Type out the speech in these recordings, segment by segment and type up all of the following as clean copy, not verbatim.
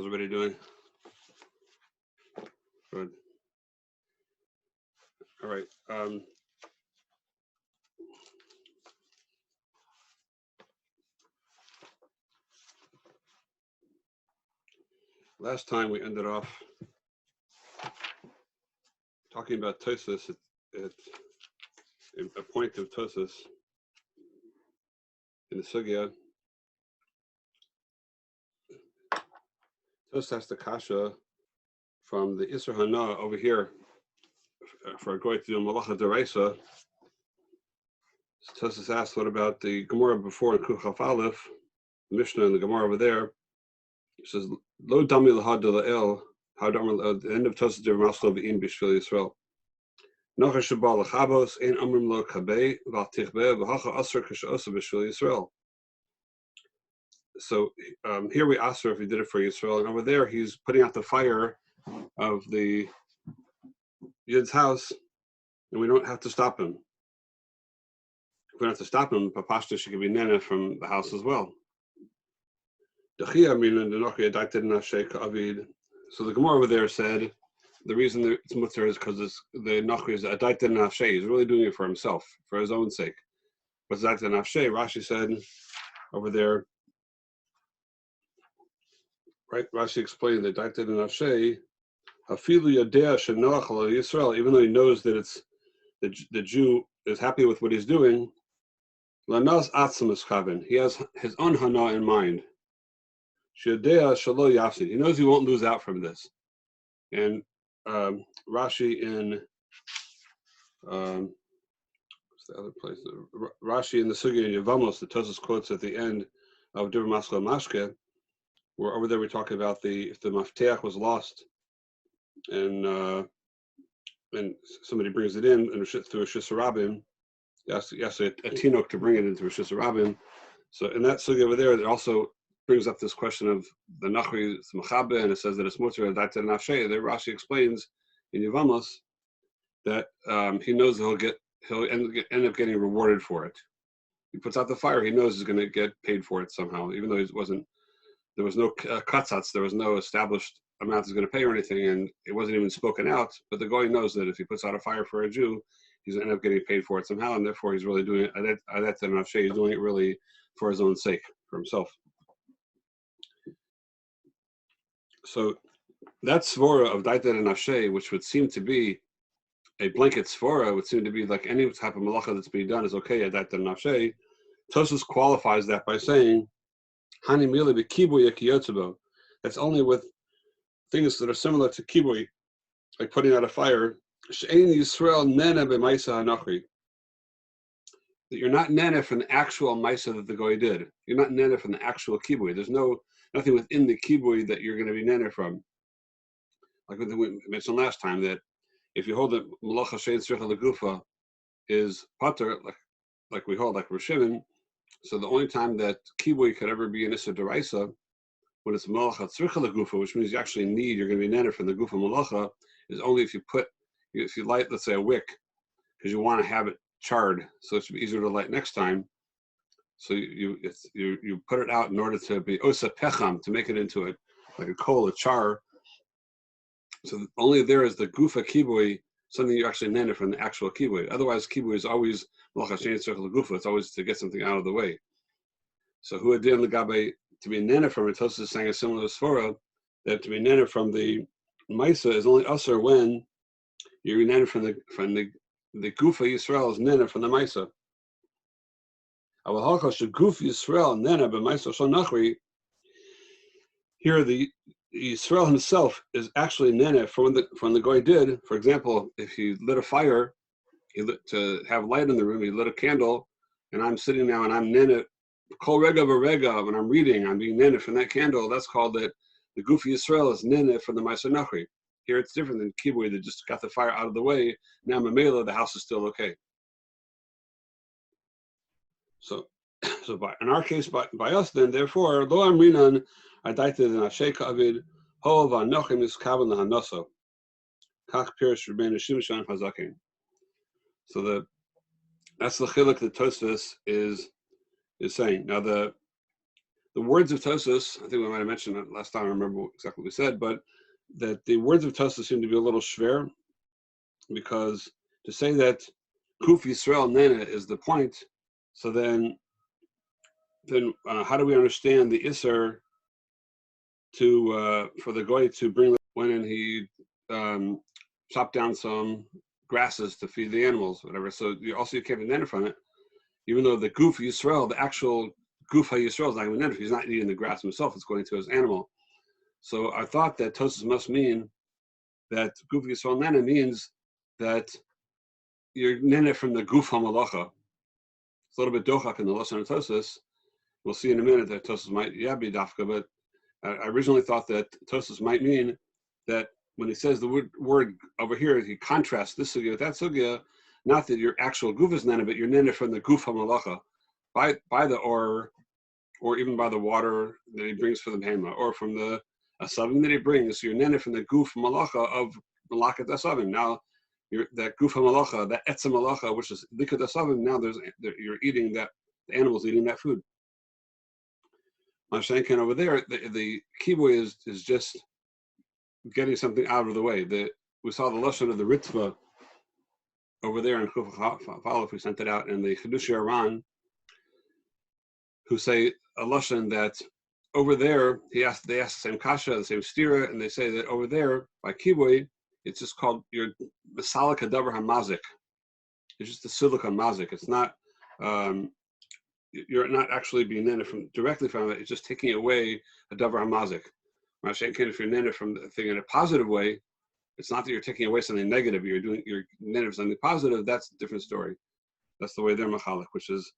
How's everybody doing? Good. All right. Last time we ended off talking about Tosus at a point of Tosus in the Sugya. Tosus has the kasha from the Isser Hana over here for a goy to do Malacha Deraisa. Tosus asked, what about the Gemara before in Kuchaf Aleph, the Mishnah and the Gemara over there? It says, Lo dami lahad la'el, how at the end of Tosus der Maslo v'in b'shvil Yisrael. Nocha shabal l'chabos, ein amrim lo kabei, v'al tichbe, v'hacha asr k'sh'osa b'shvil Yisrael. So here we asked her if he did it for Yisrael, and over there he's putting out the fire of the Yid's house, and we don't have to stop him. If we don't have to stop him, Papashta should be nena from the house as well. So the Gemara over there said the reason that it's mutter is because the Nachri is Adaita Nafshe. He's really doing it for himself, for his own sake. What's Adaita Nafshe? Rashi said over there, right? Rashi explained that Adaita Nafshe, Hafilu Yadea Shenoach Yisrael, even though he knows that it's the Jew is happy with what he's doing, Lanas Atzim Eskaven. He has his own hana in mind. Shadea Shalo Yafsid. He knows he won't lose out from this. And Rashi in what's the other place? Rashi in the Sugya in Yevamos, the Tosus quotes at the end of Divrei Maskal Mashke, where over there we talk about if the mafteach was lost, and somebody brings it in and through a Shisa Rabin, you ask a tinok to bring it into a Shisa Rabin. So in that Sugya over there, it also brings up this question of the Nachri Machabe, and it says that it's mutter and Daita Nafshe. There Rashi explains in Yevamos that he knows he'll end up getting rewarded for it. He puts out the fire, he knows he's going to get paid for it somehow, even though there was no katzatz, there was no established amount he's going to pay or anything, and it wasn't even spoken out. But the guy knows that if he puts out a fire for a Jew, he's going to end up getting paid for it somehow, and therefore he's really doing it. He's doing it really for his own sake, for himself. So that svora of Daita Nafshe, which would seem to be a blanket svora, would seem to be like any type of malacha that's being done is okay at Daita Nafshe. Tosus qualifies that by saying, Hani mili b'kibui yakiyotzubo. That's only with things that are similar to kibui, like putting out a fire. She'ein Yisrael nena b'maisa hanachri. That you're not nena from the actual maisa that the goy did. You're not nena from the actual kibui. There's nothing within the kibui that you're going to be nena from. Like we mentioned last time, that if you hold that malacha shein tzricha legufa is pater, like we hold, like Rosh Hashanah, so the only time that kibui could ever be an issa deraisa, when it's malacha tzricha legufa, which means you're going to be nena from the gufa malacha, is only if you light, let's say, a wick, because you want to have it charred, so it should be easier to light next time. So you put it out in order to be osa pecham, to make it into like a coal, a char. So only there is the gufa kibui, something you actually nena from the actual kibui. Otherwise, kibui is always malacha shein tzricha legufa. It's always to get something out of the way. So hu adin legabe, to be nena from it, Tosus is saying a similar svara, that to be nena from the maisa is only usher when you're nena from the gufa Yisrael is nena from the maisa. Here the Yisrael himself is actually nena from the goy did. For example, if he lit a fire, to have light in the room, he lit a candle, and I'm sitting now and I'm nena kol rega v'rega, when I'm reading, I'm being nena from that candle. That's called that the gufa Yisrael is nena from the Ma'aser Nachri. Here it's different than kibui that just got the fire out of the way. Now mamela, the house is still okay. So in our case, by us then, therefore, lo amrinan adaita denafshe ka'avid ho v'anochim iskaven lahanoso kach pirish Rebbeinu Shimshon Hazaken. So that's the chiluk that Tosfos is saying. Now the the words of Tosas, I think we might have mentioned it last time, I remember exactly what we said, but that the words of Tosas seem to be a little schwer, because to say that Kuf Yisrael Nene is the point, so then how do we understand the Isser to for the Goy to bring when he chopped down some grasses to feed the animals, whatever. So you can't be Nene from it, even though the Guf Yisrael, the actual Guf HaYisrael is not even Nene. He's not eating the grass himself, it's going to his animal. So I thought that Tosas must mean that Guf Yisrael Nene means that you're Nene from the Guf HaMalacha. It's a little bit dochak in the Lashon of Tosas. We'll see in a minute that Tosas might be dafka, but I originally thought that Tosas might mean that when he says the word over here, he contrasts this sugya with that sugya, not that your actual guf is nene, but you're nene from the guf hamalacha, by the or even by the water that he brings for the behema, or from the asavim that he brings. So you're nene from the guf malacha of malakat asavim. Now, that guf hamalacha, that etzem malacha, which is likat asavim. Now you're eating that, the animal's eating that food. Mashenkin over there, the kibui is just getting something out of the way. We saw the lashon of the Ritva over there in Chuf, we sent it out, and the Chedushi Aran, who say a lashon that over there they ask the same kasha, the same stira, and they say that over there by kibui it's just called your masalik hadavar hamazik. It's just a silicon mazik. It's not. You're not actually being nene directly from it. It's just taking away a davar hamazik. If you're nene from the thing in a positive way, it's not that you're taking away something negative. You're nene from something positive. That's a different story. That's the way they're machalik, which is,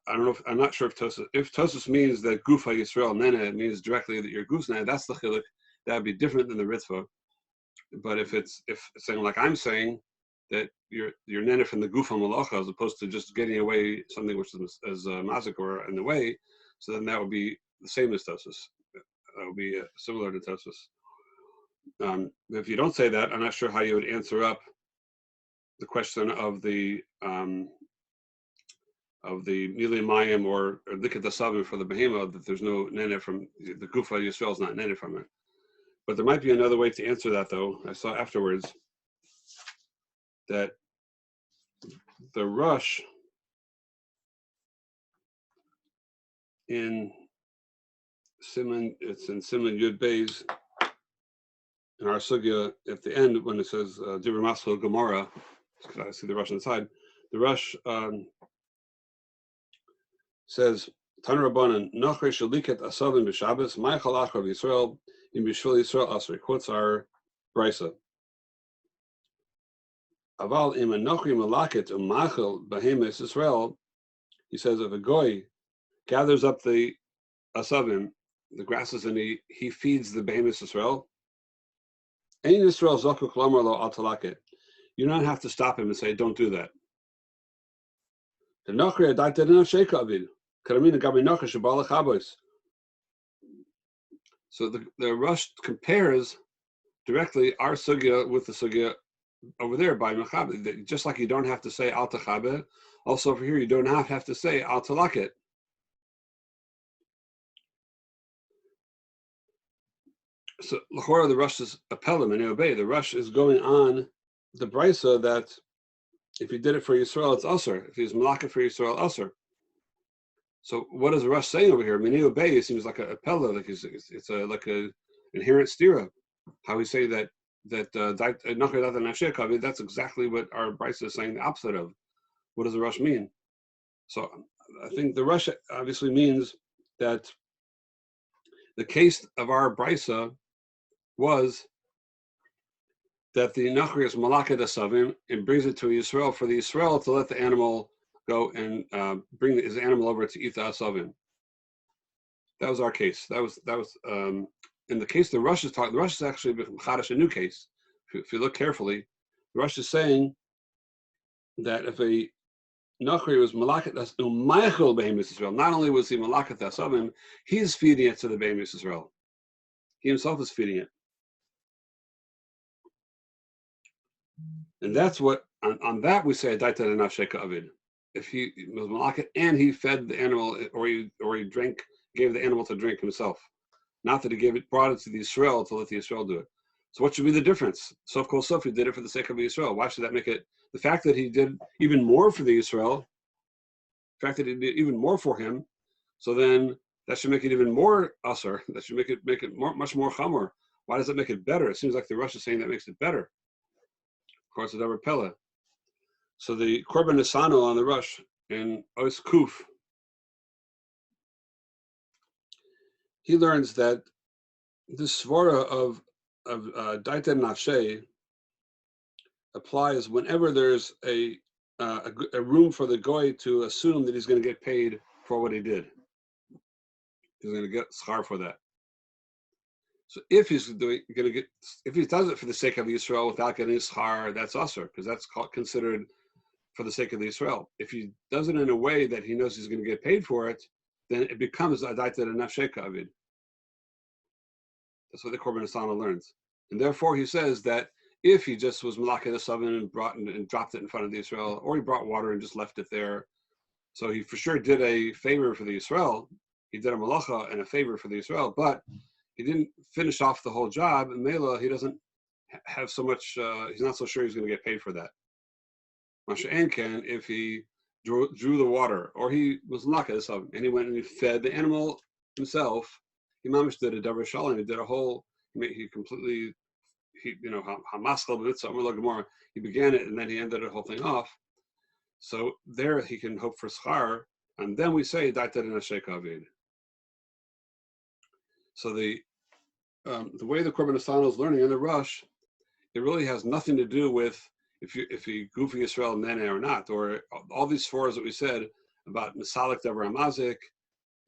I'm not sure if Tosas means that gufa Yisrael nene, it means directly that you're goose nene. That's the chiluk. That would be different than the ritva. But if it's saying like I'm saying, that you're nene from the gufa malacha as opposed to just getting away something which is mazik or in the way, so then that would be the same as Tosas. That would be similar to Tosas. If you don't say that, I'm not sure how you would answer up the question of the Nili Mayim or Likat Asavim for the Behema, that there's no nene from the Gufa Yisrael is not nene from it. But there might be another way to answer that, though. I saw afterwards that the rush in Siman, it's in Siman Yud Beis in our sugya at the end when it says Dibur Masel Gemara, because I see the rush on the side. The rush says Tan Rabbanan Nachre Shaliket Asavim b'Shabbos Ma'achal Achrav Yisrael in Bishvil Yisrael Asri. Quotes our brisa. Aval im Nachri Malaket Umachal Behemes Yisrael. He says if a goy gathers up the asavim, the grasses, and he feeds the behemoth Yisrael. Ein Yisrael zakuk lamar lo al talaket. You don't have to stop him and say, "Don't do that." The nachri adaited in a sheikah avid. Karamina gabi nachri shabala chabos. So the rush compares directly our sugya with the sugya over there by mechaber. Just like you don't have to say al tachaber, also over here you don't have to say al talaket. So l'chora the rush is appelim and obey. The rush is going on the brisa that if he did it for Yisrael, it's usher. If he's malaka for Yisrael, usher. So what is the rush saying over here? Mini obey seems like a appella, like it's like a inherent stira. How we say that that's exactly what our brisa is saying the opposite of. What does the rush mean? So I think the rush obviously means that the case of our brisa was that the Nachri is malaket asavim and brings it to Yisrael for the Yisrael to let the animal go and bring his animal over to eat the asavim. That was our case. That was in the case the Rush is talking. The Rush is actually a new case. If you look carefully, the Rush is saying that if a Nachri was malaket umayachol behemoth Yisrael, not only was he malaket asavim, he's feeding it to the behemoth Yisrael. He himself is feeding it. And that's what, on that we say, daita enough sheka avid. If he was malaket and he fed the animal, or he drank gave the animal to drink himself. Not that he brought it to the Yisrael to let the Yisrael do it. So what should be the difference? Sof Kol Sof, he did it for the sake of the Yisrael. Why should that make it? The fact that he did even more for the Yisrael, the fact that he did even more for him, so then that should make it even more usher. That should make it much more chamor. Why does it make it better? It seems like the Rosh is saying that makes it better. Of course, it's Davar Pella. So the Korban Nisano on the Rosh in Os Kuf, he learns that this svara of Daita Nafshe applies whenever there's a room for the goy to assume that he's going to get paid for what he did. He's going to get schar for that. So if he does it for the sake of Yisrael without getting schar, that's usher, because that's considered for the sake of the Yisrael. If he does it in a way that he knows he's going to get paid for it, then it becomes a daita nafshe ka'avid. That's what the Korban Asana learns. And therefore he says that if he just was malakeh the oven and dropped it in front of the Yisrael, or he brought water and just left it there, so he for sure did a favor for the Yisrael. He did a malacha and a favor for the Yisrael, but he didn't finish off the whole job. And Mela, he doesn't have so much, he's not so sure he's going to get paid for that. Masha'en can, if he drew the water, or he was malakeh the oven, and he went and he fed the animal himself, he mamish did a davar shalom. He did a whole, he completely, hamaskal b'mitzvah, Gemara. He began it and then he ended the whole thing off. So there he can hope for schar, and then we say daita nafshe ka'avid. So the way the Korban Asana is learning in the Rush, it really has nothing to do with if he goofy Yisrael nene or not, or all these fours that we said about Masalik Devar Amazik,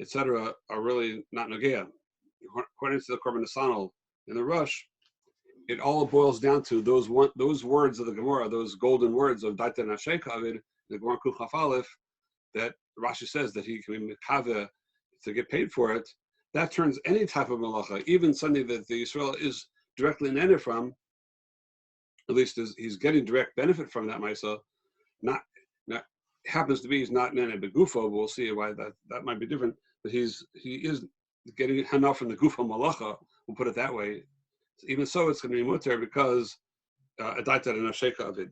etc., are really not nogea. According to the Korban Asana in the Rush, it all boils down to those words of the Gemara, those golden words of daita nafshe ka'avid, the Gemara Kuf Chaf Aleph, that Rashi says that he can be mekaveh to get paid for it. That turns any type of malacha, even something that the Yisrael is directly nene from, at least he's getting direct benefit from that Maisa, not happens to be he's not nene begufo, but we'll see why that might be different. But he is getting hana from the gufo malacha. We'll put it that way. Even so, it's going to be mutter because a daita nafshe ka'avid.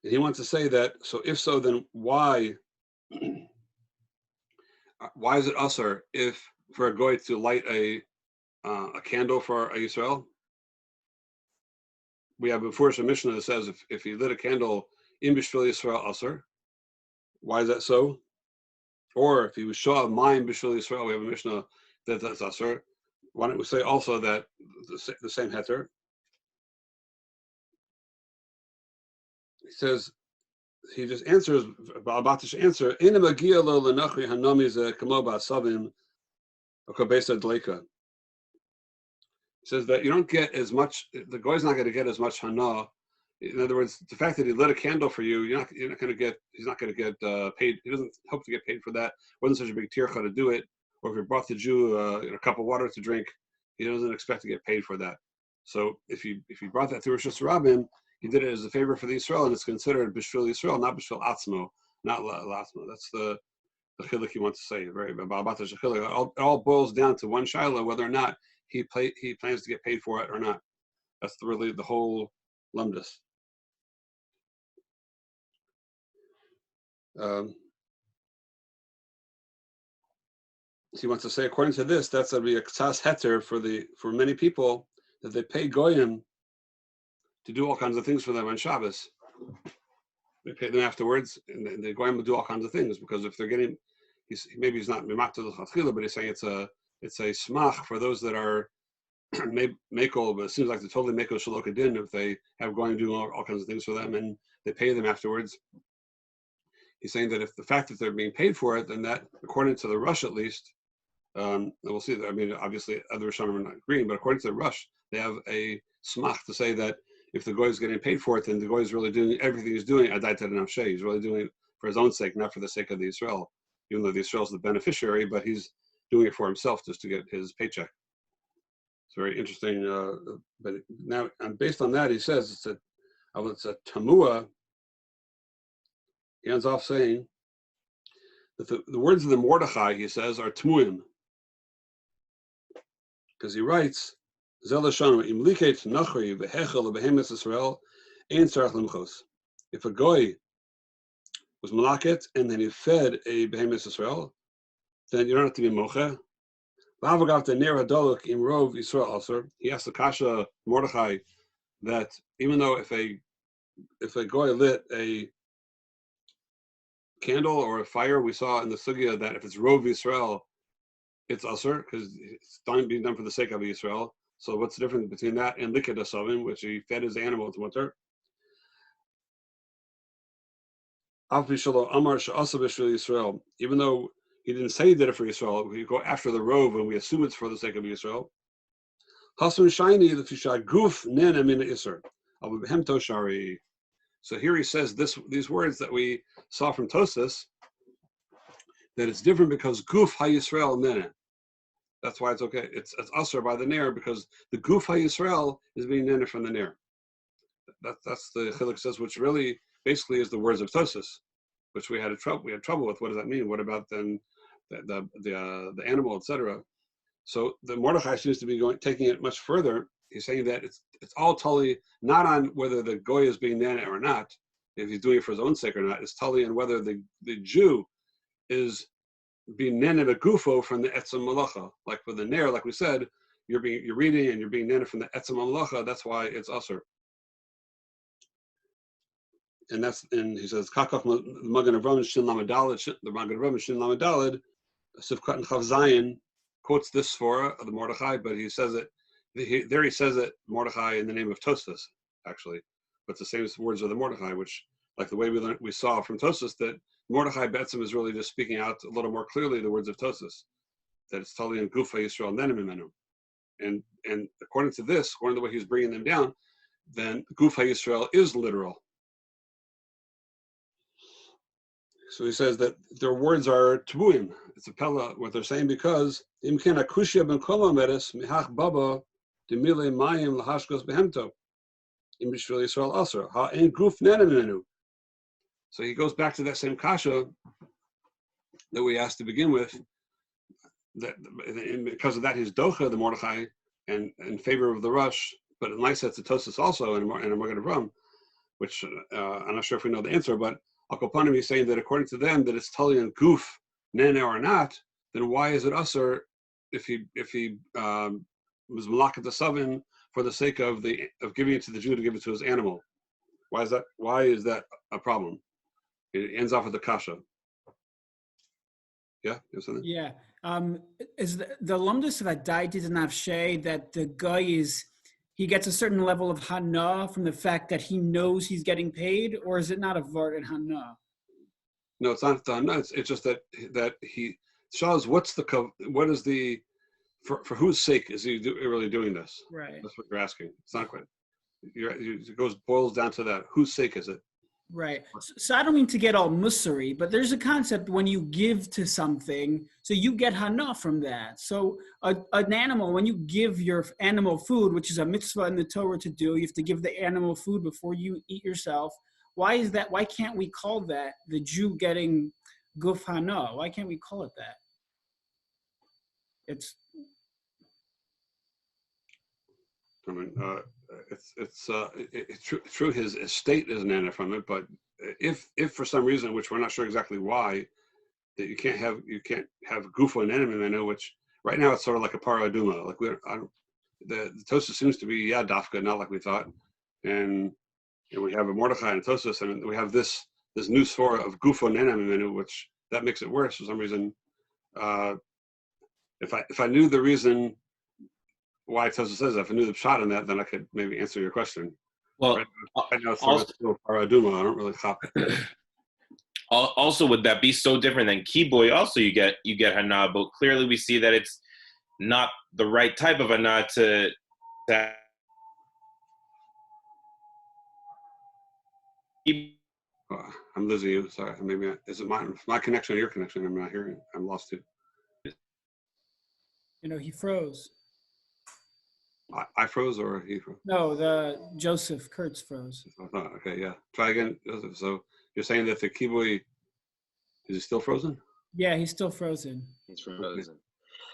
And he wants to say that. So if so, then why is it usher if for a goy to light a candle for a Yisrael? We have before a Mishnah that says if he lit a candle in Bishvil Yisrael usher. Why is that so? Or if he was shah of mine Bishvil Yisrael, we have a Mishnah that's usher. Why don't we say also that the same heter? He says, he just answers, Ba'abatish answer, in a magia lo lenachri hanami ze kamo ba'asavim okabesa dleika. He says that you don't get as much, the guy's not going to get as much hana. In other words, the fact that he lit a candle for you, he's not going to get paid. He doesn't hope to get paid for that. It wasn't such a big tircha to do it. Or if he brought the Jew a cup of water to drink, he doesn't expect to get paid for that. So if he brought that to Rosh Hashanah, he did it as a favor for the Yisrael, and it's considered Bishvil Yisrael, not Bishvil Atzmo, not Latzmo. That's the chilik he wants to say. Very it all boils down to one shaila, whether or not he plans to get paid for it or not. That's really the whole lumdus. So he wants to say, according to this, that's a ksas heter for many people that they pay goyim to do all kinds of things for them on Shabbos. They pay them afterwards, and the goyim will do all kinds of things because if they're getting, maybe he's not mimak to the chatchila, but he's saying it's a smach for those that are mekel, but it seems like they're totally mekel shalokadin if they have goyim doing all kinds of things for them and they pay them afterwards. He's saying that if the fact that they're being paid for it, then that, according to the Rush at least, and we'll see that. I mean, obviously, other Rishonim are not agreeing, but according to the Rush, they have a smach to say that if the goy is getting paid for it, then the goy is really doing everything he's doing. Adaita nafshe. He's really doing it for his own sake, not for the sake of the Yisrael. Even though the Yisrael is the beneficiary, but he's doing it for himself just to get his paycheck. It's very interesting. But now, and based on that, he says it's a tamua. he ends off saying that the words of the Mordechai, he says, are tmuim. Because he writes, if a goy was malaket and then he fed a behemoth Israel, then you don't have to be mocha. He asked the Kasha Mordechai that even though if a goy lit a candle or a fire, we saw in the sugya that if it's Rov Yisrael, it's usher because it's being done for the sake of Yisrael. So what's the difference between that and likid asavim, which he fed his animal to mutter? Even though he didn't say he did it for Yisrael, we go after the Rov and we assume it's for the sake of Yisrael. So here he says these words that we saw from Tosas, that it's different because guf ha-Yisrael nene. That's why it's okay. It's usher by the ner because the guf ha-Yisrael is being nene from the ner. That's the chiluk says, which really basically is the words of Tosas, which we had trouble with. What does that mean? What about then the animal, etc.? So the Mordechai seems to be taking it much further. He's saying that it's all totally not on whether the goy is being nana or not, if he's doing it for his own sake or not. It's totally on whether the Jew is being nana begufo from the etzem malacha. Like with the ner, like we said, you're reading and you're being nana from the etzem malacha. That's why it's usher. And he says kakach magen avram shin lamadalid. The magen avram shin lamadalid. Sivkat and Chav Zayin quotes this for the Mordechai, but he says it there. He says it Mordechai in the name of Tosfos, actually, but it's the same words of the Mordechai, which, like the way we saw from Tosfos, that Mordechai Betzim is really just speaking out a little more clearly the words of Tosfos, that it's totally in Gufa Yisrael Nenim Imenu, and according to this, according to the way he's bringing them down, then Gufa Yisrael is literal. So he says that their words are tbuim. It's a pella, what they're saying, because imken akushia ben kol meres mihach baba demile mayim lahashkos behemto im b'shvil Yisrael aser ha ein guf nenemenu. So he goes back to that same kasha that we asked to begin with. That because of that, he's docha the Mordechai and in favor of the rush, but in Lysa to Tosas also and a Magen Avram, which I'm not sure if we know the answer, but Akopanim is saying that according to them that it's totally on goof, nene or not, then why is it usher if he was malakat the savin for the sake of giving it to the Jew to give it to his animal? Why is that a problem? It ends off with the kasha. Yeah, you have something? Yeah. Is the lumdus of Adaiti and Nafshe that the guy he gets a certain level of hana from the fact that he knows he's getting paid, or is it not a vart in hana? No, it's not hana. It's just that he shows for whose sake is he really doing this? Right. That's what you're asking. It's not quite. It boils down to that. Whose sake is it? Right. So I don't mean to get all musari, but there's a concept when you give to something, so you get hana from that. So an animal, when you give your animal food, which is a mitzvah in the Torah to do, you have to give the animal food before you eat yourself. Why is that? Why can't we call that the Jew getting guf hana? Why can't we call it that? It's. I mean, it's true. His estate is nana from it, but if for some reason, which we're not sure exactly why, that you can't have gufa and enemy menu, which right now it's sort of like a paraduma. Like the Tosas seems to be dafka, not like we thought, and we have a Mordechai and Tosas, and we have this new svara of gufa and enemy menu, which that makes it worse for some reason. If I knew the reason why Tosas says that, if I knew the shot in that, then I could maybe answer your question. Well, right now it's sort of paraduma. I don't really cop it. Also, would that be so different than kiboy? Also, you get hana, but clearly we see that it's not the right type of hana to I'm losing you. Sorry. Maybe is it my connection or your connection? I'm not hearing. I'm lost too. He froze. I froze or he froze? No, the Joseph Kurtz froze. Oh, okay, yeah. Try again, Joseph. So You're saying that the kibui is still frozen? Yeah, he's still frozen. He's frozen.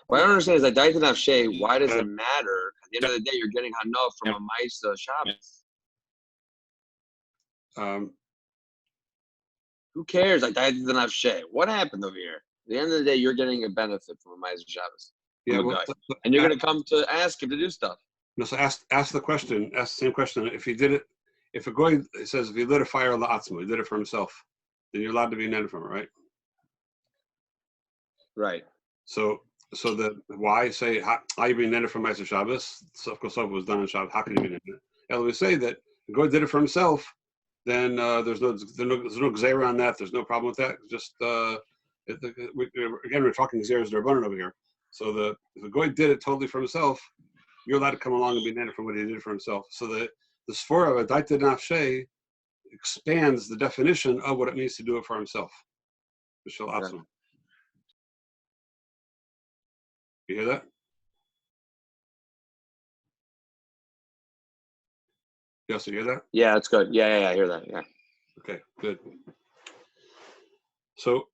What I don't understand is that Daitan Avshay, why does it matter? At the end of the day, you're getting Hana from a Maisa Shabbos. Who cares? Like Daitan Avshay. What happened over here? At the end of the day, you're getting a benefit from a Maisa Shabbos. Yeah, well, and you're going to come to ask him to do stuff. No, so ask the question. Ask the same question. If he did it, if a goy says if he lit a fire la'atzmo, he did it for himself, then you're allowed to be netted from it, right? Right. So the why say how you be netted from Ma'aser Shabbos? So of course, it was done on Shabbos. How can you be netted? And we say that the goy did it for himself, then there's no gzeira on that. There's no problem with that. Just again, we're talking gzeiras d'Rabbanan over here. So if the goy did it totally for himself, you're allowed to come along and be netted from what he did for himself. So the Sfora of a Daita Nafshe expands the definition of what it means to do it for himself. Yeah. You hear that? Yes, you hear that? Yeah, that's good. Yeah, I hear that. Yeah. Okay, good. So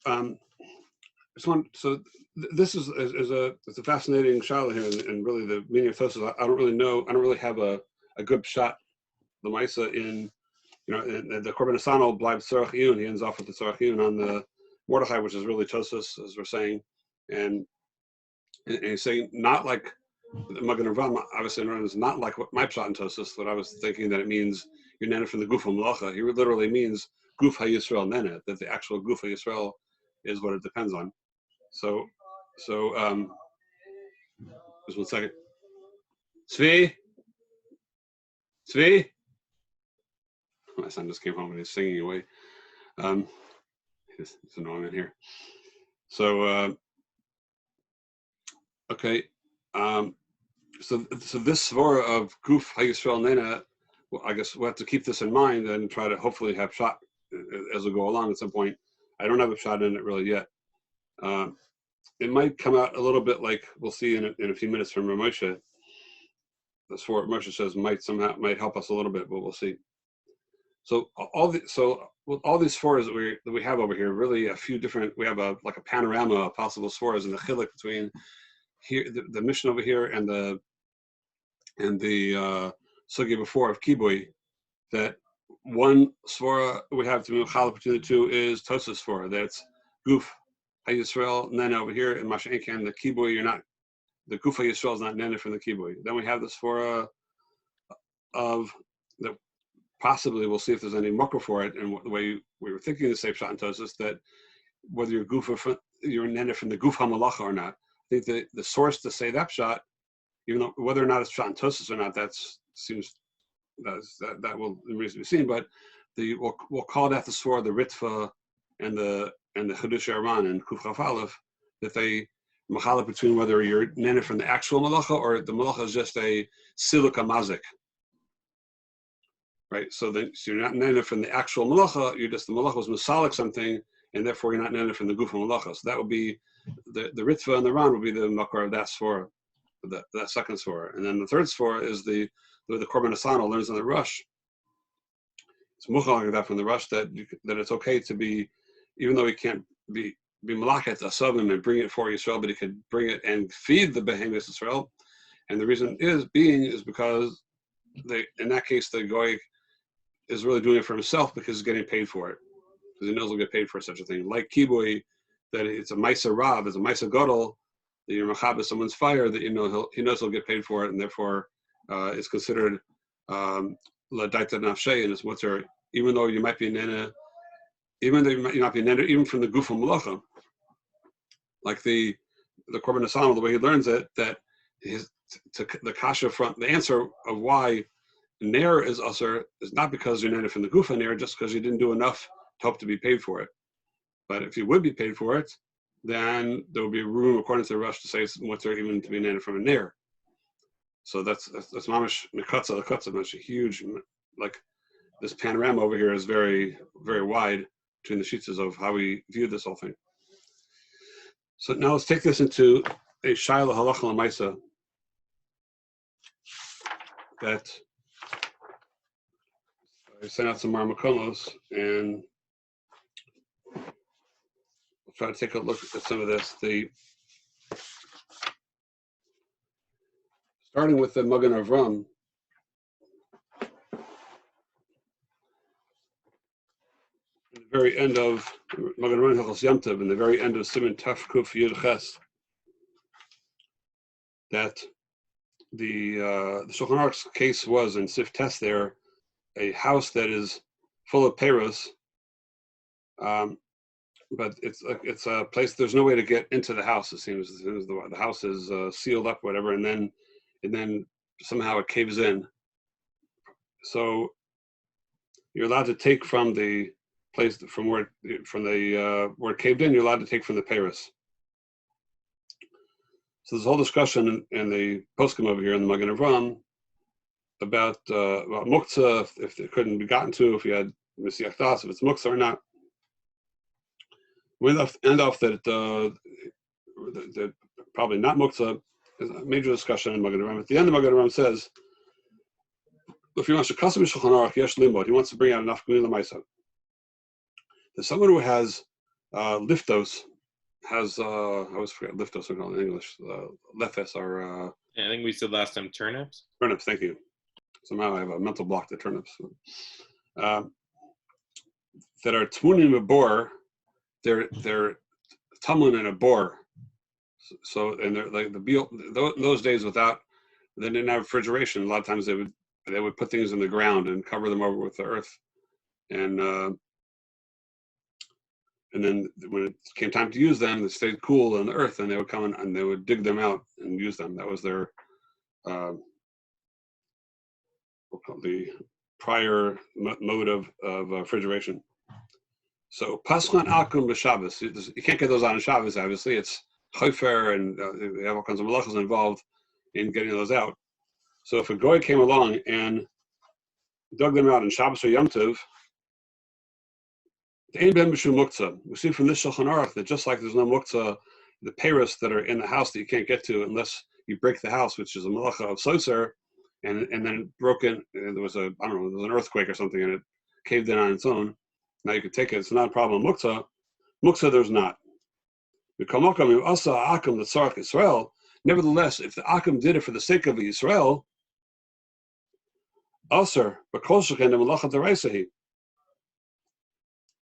this is a fascinating shaila here, and really the meaning of Tosfos. I don't really know. I don't really have a good shot. The Maisa in the Korban Asano bleibt Tzorach Iyun. He ends off with the Tzorach Iyun on the Mordechai, which is really Tosfos, as we're saying, and he's saying not like the Magen Avraham. Obviously, is not like what my shot in Tosfos. What I was thinking that it means you're netted from the Guf HaMelacha. He literally means Guf HaYisrael Nene, that the actual Guf HaYisrael is what it depends on. So just 1 second. Tzvi. My son just came home and he's singing away. It's annoying in here. So okay. So this svara of Guf HaYisrael Nena, well, I guess we'll have to keep this in mind and try to hopefully have shot as we go along at some point. I don't have a shot in it really yet. It might come out a little bit like we'll see in a few minutes from Moshe. The svara Moshe says might help us a little bit, but we'll see. So with all these sforas that we have over here, really a few different. We have a panorama of possible sforas, and the chiluk between here, the mission over here, and the sugya before of kibui. That one svora we have to be mechalek between the two is Tosfos svora. That's Guf HaYisrael, and then over here in Mashenkan, the kibui, the Guf HaYisrael is not netted from the kibui. Then we have the svora of the. Possibly, we'll see if there's any mukra for it, and the way we were thinking the safe shot in Tosfos, that whether you're netted from the Guf HaMelacha or not. I think the source to say that shot, even though whether or not it's shot in Tosfos or not, that will remain to be seen. But we'll call that the sword, the Ritva, and the Chedush Arman and Kuf Chaf Aleph, that they machalek between whether you're netted from the actual Melacha or the Melacha is just a silika mazik. Right, so you're not netted from the actual Melacha. The Melacha was masalik something, and therefore you're not netted from the Guf HaMelacha. So that would be the Ritva and the Ran would be the makar of that svara, that second svara, and then the third svara is the Korban Asano learns in the Rush. It's muchal like that from the Rush that it's okay to be, even though he can't be malaket asavim and bring it for Yisrael, but he could bring it and feed the behemoth Yisrael, and the reason is because in that case the goy is really doing it for himself because he's getting paid for it, because he knows he'll get paid for such a thing. Like kibui, that it's a Maisa Rav, it's a Maisa Gadol, that you're mechabes someone's fire, that he knows he'll get paid for it, and therefore it's considered la daita nafshe, and it's mutter, even though you might be nena, even from the Guf HaMelacha, like the Korban Asano, the way he learns it, that the kasha front, the answer of why Nair is usher is not because you're netted from the Gufa Nair, just because you didn't do enough to hope to be paid for it. But if you would be paid for it, then there would be room, according to the Rush, to say it's mutter even to be netted from a Nair. So that's mamish nekatza. The kutza is a huge, like this panorama over here is very, very wide between the sheets of how we view this whole thing. So now let's take this into a shaila halacha l'maisa that I sent out some marmakolos, and try to take a look at some of this. Starting with the Magen Avram. At the very end of Magen Avram Hilchos Yom Tov, in the very end of Siman Taf Kuf Yud Ches, that the Shulchan Aruch's case was in Sif Tes there, a house that is full of peros, but it's a place. There's no way to get into the house. It seems the house is sealed up, whatever, and then somehow it caves in. So you're allowed to take from the place where it caved in. You're allowed to take from the peros. So there's a whole discussion in the poskim over here in the Magen Avram about muktzah, if it couldn't be gotten to, if you had Mesiach Das, if it's muktzah or not. We end off that probably not muktzah. There's a major discussion in Magen Avram. At the end, the Magen Avram says, if you want to custom Shulchan Aruch yesh limbo, he wants to bring out enough Guni L'Maisa. There's someone who has liftos, has I always forget liftos are called in English. Lefes are I think we said last time turnips. Turnips, thank you. Somehow I have a mental block to turnips. That are tmunim a bor, they're tumbling in a bor. So and they're like those days they didn't have refrigeration. A lot of times they would put things in the ground and cover them over with the earth, and then when it came time to use them, they stayed cool in the earth, and they would come and they would dig them out and use them. That was their the prior mode of refrigeration. So Paschal Akum b'Shabbos, you can't get those out on Shabbos. Obviously, it's chayfer, and they have all kinds of malachos involved in getting those out. So if a goy came along and dug them out in Shabbos or Yom Tov, we see from this Shulchan Aruch that just like there's no muktzah, the peros that are in the house that you can't get to unless you break the house, which is a malacha of soser, and then it broke in. And there was there was an earthquake or something, and it caved in on its own. Now you could take it; it's not a problem. Muktzah, there's not. Nevertheless, if the akum did it for the sake of Yisrael, aser, but kol shechen the malacha deraisa.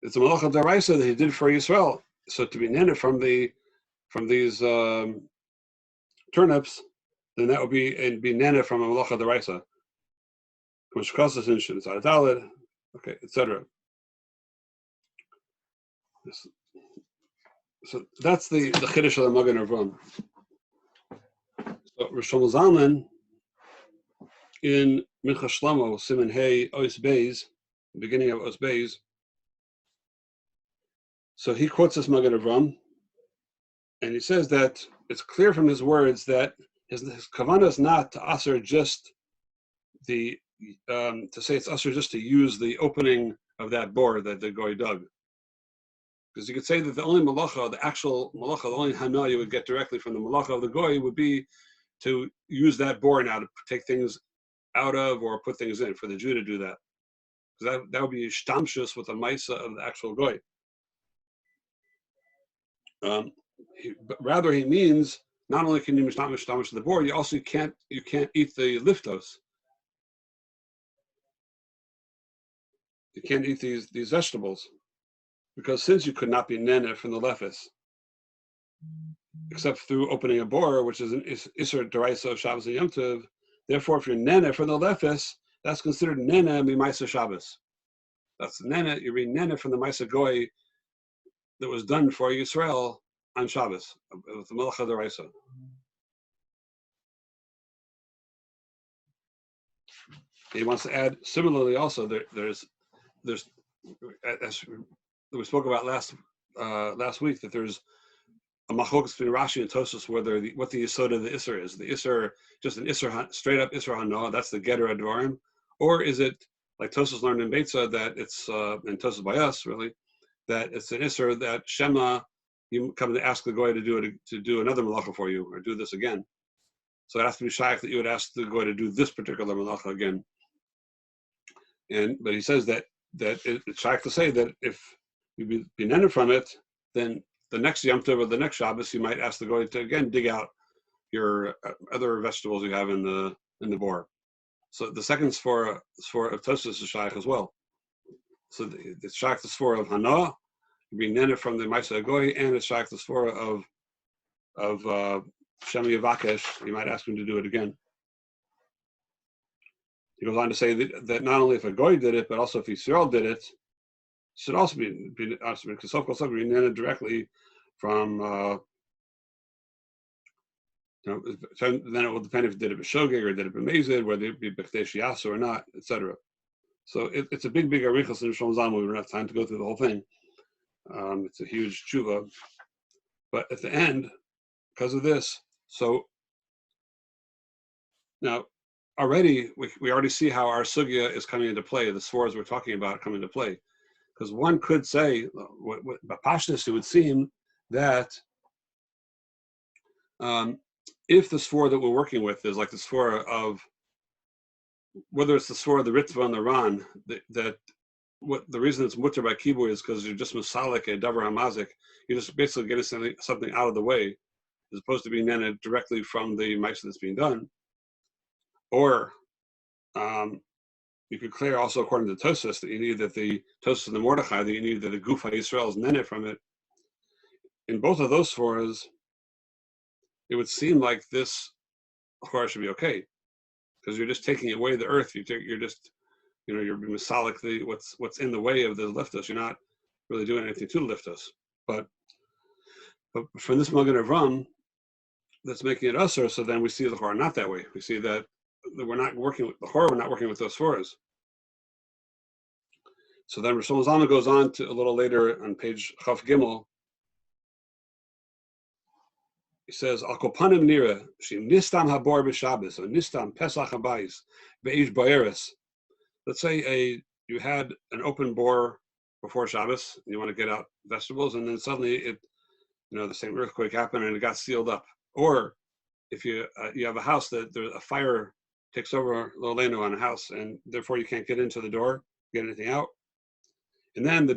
It's a malacha deraisa that he did for Yisrael. So to be nene from these turnips, then that would be nene from a malacha deraisa. Okay, etc. So that's the chiddush of the Magen Avram. So Rosh Zalman in Mincha Shlomo Siman Hey Ois Beis, beginning of Ois Beis. So he quotes this Magen Avram, and he says that it's clear from his words that his kavanah is not to usher just to say it's usher just to use the opening of that bore that the goy dug. Because you could say that the only malacha, the actual malacha, the only hana you would get directly from the malacha of the goy would be to use that bore now to take things out of or put things in, for the Jew to do that. Because that would be shtamshus with the maisa of the actual goy. But rather he means not only can you mishtamish the bore, you can't eat the liftos. You can't eat these vegetables. Because since you could not be nene from the lefes, except through opening a bore, which is an iser deraisa of Shabbos and Yom Tov, therefore, if you're nene from the lefes, that's considered nene mimaisa Shabbos. That's nene. You're being nene from the maisa goy that was done for Yisrael on Shabbos with the malacha deraisa. He wants to add similarly also there's as we spoke about last week, that there's a machlokas between Rashi and Tosfos whether what the yesod of the iser is. The iser just an iser straight up iser hana, that's the getter advarim, or is it like Tosfos learned in Beitza that it's and Tosfos by us really that it's an iser that Shema you come to ask the goy to do another malacha for you or do this again. So it has to be shaykh that you would ask the goy to do this particular malacha again. But he says that it's shaykh to say that if you be nene from it, then the next Yom Tov or the next Shabbos, you might ask the goy to again dig out your other vegetables you have in the bor. So the second sfora of Tosfos is shaykh as well. So the shaykh the sfora of Hana, being nene from the Maisa Goy, and it's shaykh the sfora of Shemi Yavakesh. You might ask him to do it again. He goes on to say that not only if a goy did it, but also if Yisrael did it, should also be because be nene directly from. Then it will depend if it did it b'shogeg or did it b'mezid, whether it be b'chtei shiasu or not, etc. So it's a big arichos in Shalom Zalman. We don't have time to go through the whole thing. It's a huge tshuva, but at the end, because of this, so now already we already see how our sugya is coming into play. The sforas we're talking about come into play, because one could say, by pashtus, it would seem that if the sfora that we're working with is like the sfora of, whether it's the sfora of the Ritva and the Ran, that what the reason it's mutter by kibui is because you're just masalik a davar hamazik. You're just basically getting something out of the way, as opposed to being nana directly from the ma'aser that's being done. Or you could clear also according to Tosfos that you need that the Tosfos and the Mordechai, that you need that the Gufa Yisrael is nene from it. In both of those sforas, it would seem like this Chora should be okay, because you're just taking away the earth. You're just, you're misalik the what's in the way of the liftos. You're not really doing anything to lift us. But from this Magen Avram, that's making it usher. So then we see the Chora not that way. We see that we're not working with the Chora. We're not working with those foras. So then Rosh Zalman goes on to a little later on page Chaf Gimel. He says, "Al kopanim nira shim nistam habor b'Shabbos or nistam Pesach habayis be'ish ba'eres." Let's say you had an open bore before Shabbos, and you want to get out vegetables, and then suddenly the same earthquake happened and it got sealed up. Or if you have a house that a fire takes over Loleno on a house, and therefore you can't get into the door, get anything out, and then the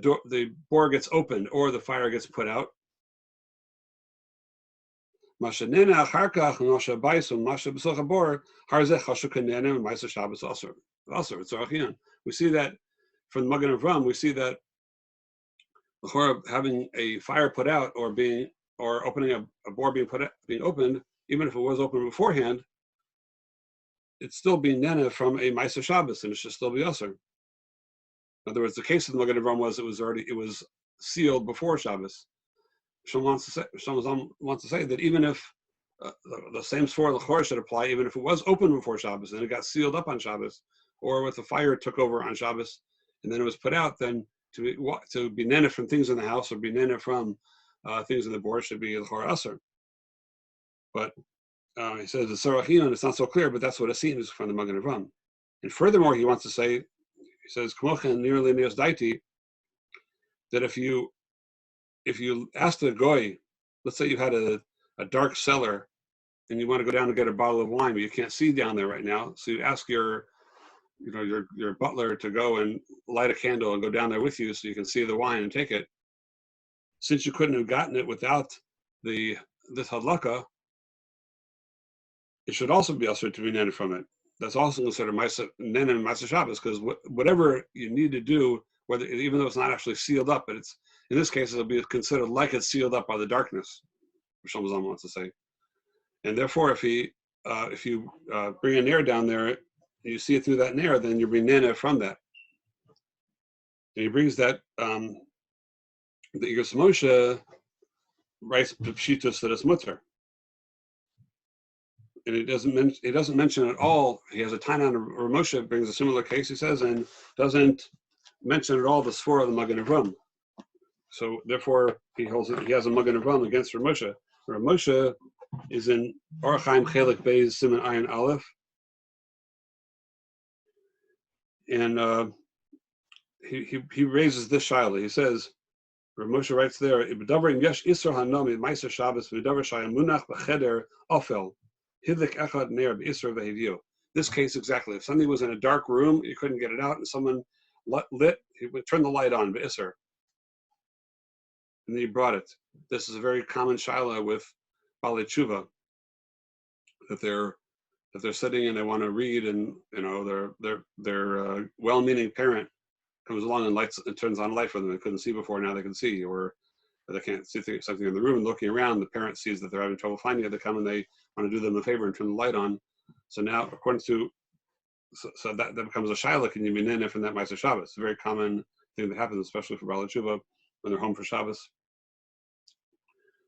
bore gets opened or the fire gets put out. We see that from the Magen Avram, we see that the Chora having a fire put out or opening a bore being opened, even if it was open beforehand, it's still being nene from a Ma'aser Shabbos, and it should still be usher. In other words, the case of the Magen Avram was it was sealed before Shabbos. Shlomo wants to say that even if the same sfora l'chor should apply, even if it was open before Shabbos and it got sealed up on Shabbos, or with the fire took over on Shabbos and then it was put out, then to be nene from things in the house or be nene from things in the board should be l'chor aser. But he says the Sarachin, and it's not so clear, but that's what it seems from the Magen Avram. And furthermore, he wants to say, he says, K'mochen nirli nios daiti, that if you ask the goy, let's say you had a dark cellar and you want to go down and get a bottle of wine, but you can't see down there right now, so you ask your butler to go and light a candle and go down there with you so you can see the wine and take it. Since you couldn't have gotten it without this hadlaka, it should also be also to be nene from it. That's also considered nene and Ma'aser Shabbos, because whatever you need to do, even though it's not actually sealed up, but it's in this case it'll be considered like it's sealed up by the darkness. Rosh Zalman wants to say, and therefore if you bring a nair down there, and you see it through that nair, then you bring nene from that. And he brings that the Igros Moshe writes pshitus that it's mutter. And it doesn't mention at all. He has a Tana on Moshe brings a similar case, he says, and doesn't mention at all the sfora of the Magen Avram. So therefore, he has a Magen Avram against Moshe. Moshe is in Orach Chaim Chelik Beis Siman Ayin Aleph, and he raises this shaila. He says, Moshe writes there, "B'davar yesh isur hanomi ma'aser Shabbos v'davar shayim munach b'cheder ofel." This case exactly. If something was in a dark room, you couldn't get it out, and someone lit, he would turn the light on, b'isr, and then he brought it. this is a very common shaila with Balei Tshuva, that they're sitting and they want to read, and their well-meaning parent comes along and lights and turns on a light for them they couldn't see before, now they can see, or they can't see something in the room, and looking around, the parent sees that they're having trouble finding it, they come and they want to do them a favor and turn the light on. So now, according to, so that becomes a shaila, can you be nene from that Ma'aser Shabbos? It's a very common thing that happens, especially for Balei Tshuva, when they're home for Shabbos.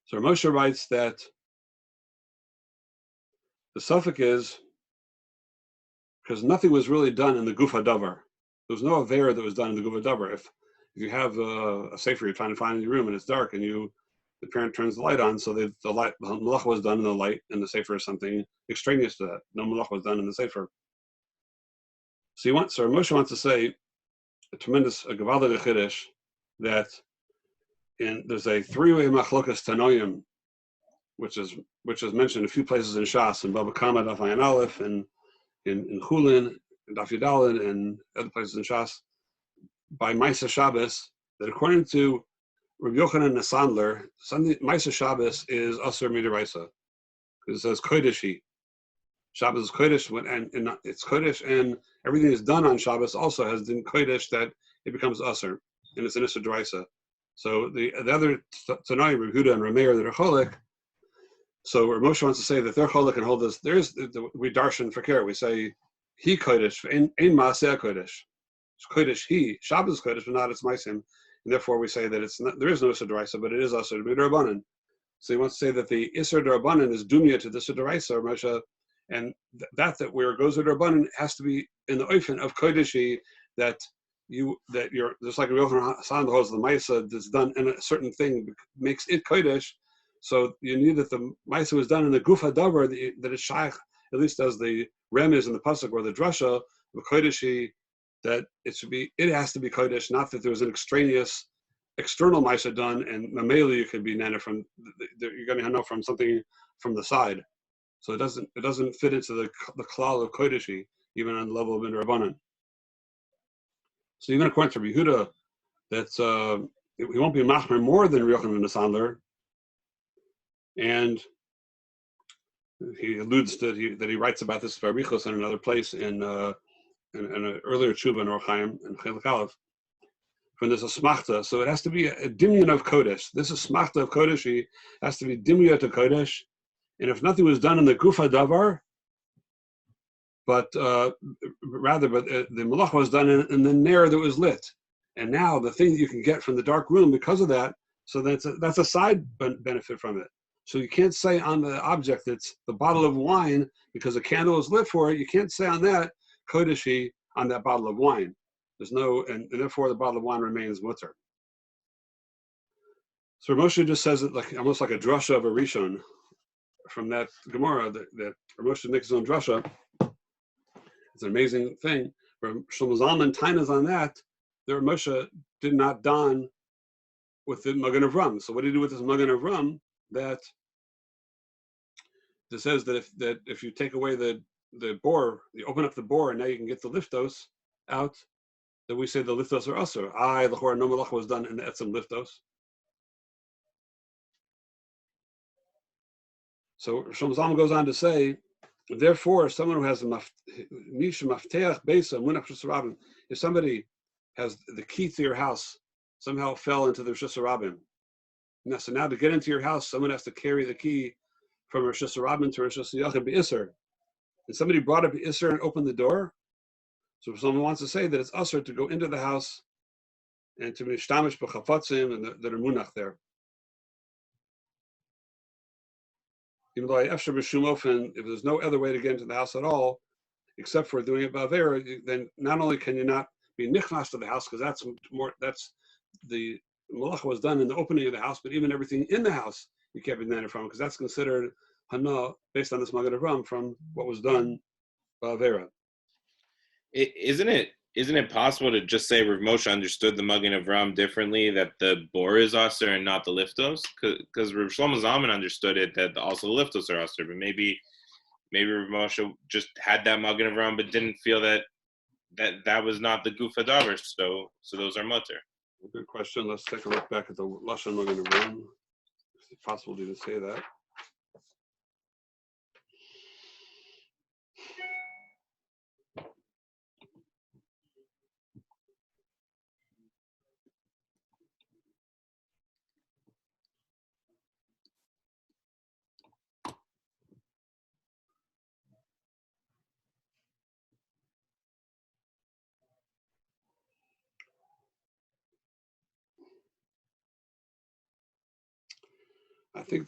So Moshe writes that the suffix is because nothing was really done in the Guf HaDavar. There was no Avera that was done in the Guf HaDavar. If you have a sefer you're trying to find in your room and it's dark and the parent turns the light on, so the malach was done in the light, and the sefer is something extraneous to that. No malach was done in the sefer. So Moshe wants to say a tremendous gavaldic chiddush that there's a three-way machlokas tanoim, which is mentioned a few places in Shas, in Baba Kama, Daf Ayin Aleph, and in Chulin, in Daf Yudalin, and other places in Shas, by Ma'aser Shabbos, that according to Rabbi Yochanan Nesandler, Ma'aser Shabbos is Asur Midiraisa, because it says Kodeshi. Shabbos is Kodesh, and it's Kodesh, and everything that's done on Shabbos also has been Kodesh that it becomes Asur, and it's an Asur Deraisa. So the other Tanai, Rabbi Huda and Rameir that are Cholik, so Moshe wants to say that they're Cholik and hold this. We darshan for care. We say he Kodesh, ein Maaseh Kodesh. Kodesh he Shabbos is Kodesh, but not its Maisim, and therefore we say that there is no Isur Deraisa, but it is Asur B'Derabanan. So he wants to say that the Isur Derabanan is Dumya to the Isur Deraisa, Moshe, and that where it goes to Derabanan has to be in the Oifen of Kodeshi, that you're just like Yochanan Hassan holds the Maisa that's done in a certain thing makes it Kodesh. So you need that the Maisa was done in the Guf HaDavar, that is Shaykh, at least as the Remez in the Pasuk or the Drasha, the Kodeshi, that it has to be Kodesh, not that there was an extraneous external Maisa done, and Mameli you could be Nana from, you're going to know from something from the side. So it doesn't fit into the klal of Kodeshi, even on the level of Midrabanan. So even according to Yehuda, that's he won't be machmer more than Yochanan and Sandler, and he alludes that he writes about this Barichos in another place in an earlier tshuva in Or Chaim and Chelik Aleph. When there's a smachta, so it has to be a dimyon of Kodesh. This is smachta of Kodeshi, has to be dimyon to Kodesh, and if nothing was done in the Guf HaDavar, but the malach was done in the ner that was lit, and now the thing you can get from the dark room because of that, so that's a side benefit from it. So you can't say on the object that's the bottle of wine because a candle is lit for it. You can't say on that kodeshi on that bottle of wine. There's no, and therefore the bottle of wine remains mutter. So Moshe just says it like almost like a drasha of a rishon from that Gemara that Moshe makes his own drasha. It's an amazing thing. Where Shlomo Zalman Tainas on that, there Moshe did not don with the Magen of Rum. So what did he do with this Magen of Rum? That says that if you take away the bore, you open up the bore, and now you can get the liftos out. That we say the liftos are usher. The Chor no malach was done in the etzem liftos. So Shlomo Zalman goes on to say, therefore, someone who has a if somebody has the key to your house, somehow fell into the Rishus Harabim. So now to get into your house, someone has to carry the key from Rishus Harabim to Rishus Yachid B'Isser. And somebody brought up Isser and opened the door. So someone wants to say that it's usher to go into the house and to mishtamish b'chafatzim and that are munach there. Even though if there's no other way to get into the house at all, except for doing it ba'avera, then not only can you not be nichnas to the house, because that's the malacha was done in the opening of the house, but even everything in the house you can't be nana from, because that's considered hana based on this Magen Avram from what was done ba'avera. Isn't it possible to just say Rav Moshe understood the Magen Avram differently, that the bor is aser and not the liftos? Because Rav Shlomo Zalman understood it that also the liftos are aser, but maybe Rav Moshe just had that Magen Avram but didn't feel that was not the Guf HaDavar, so those are mutter. Good question. Let's take a look back at the Lashon Magen Avram. it possible to even say that?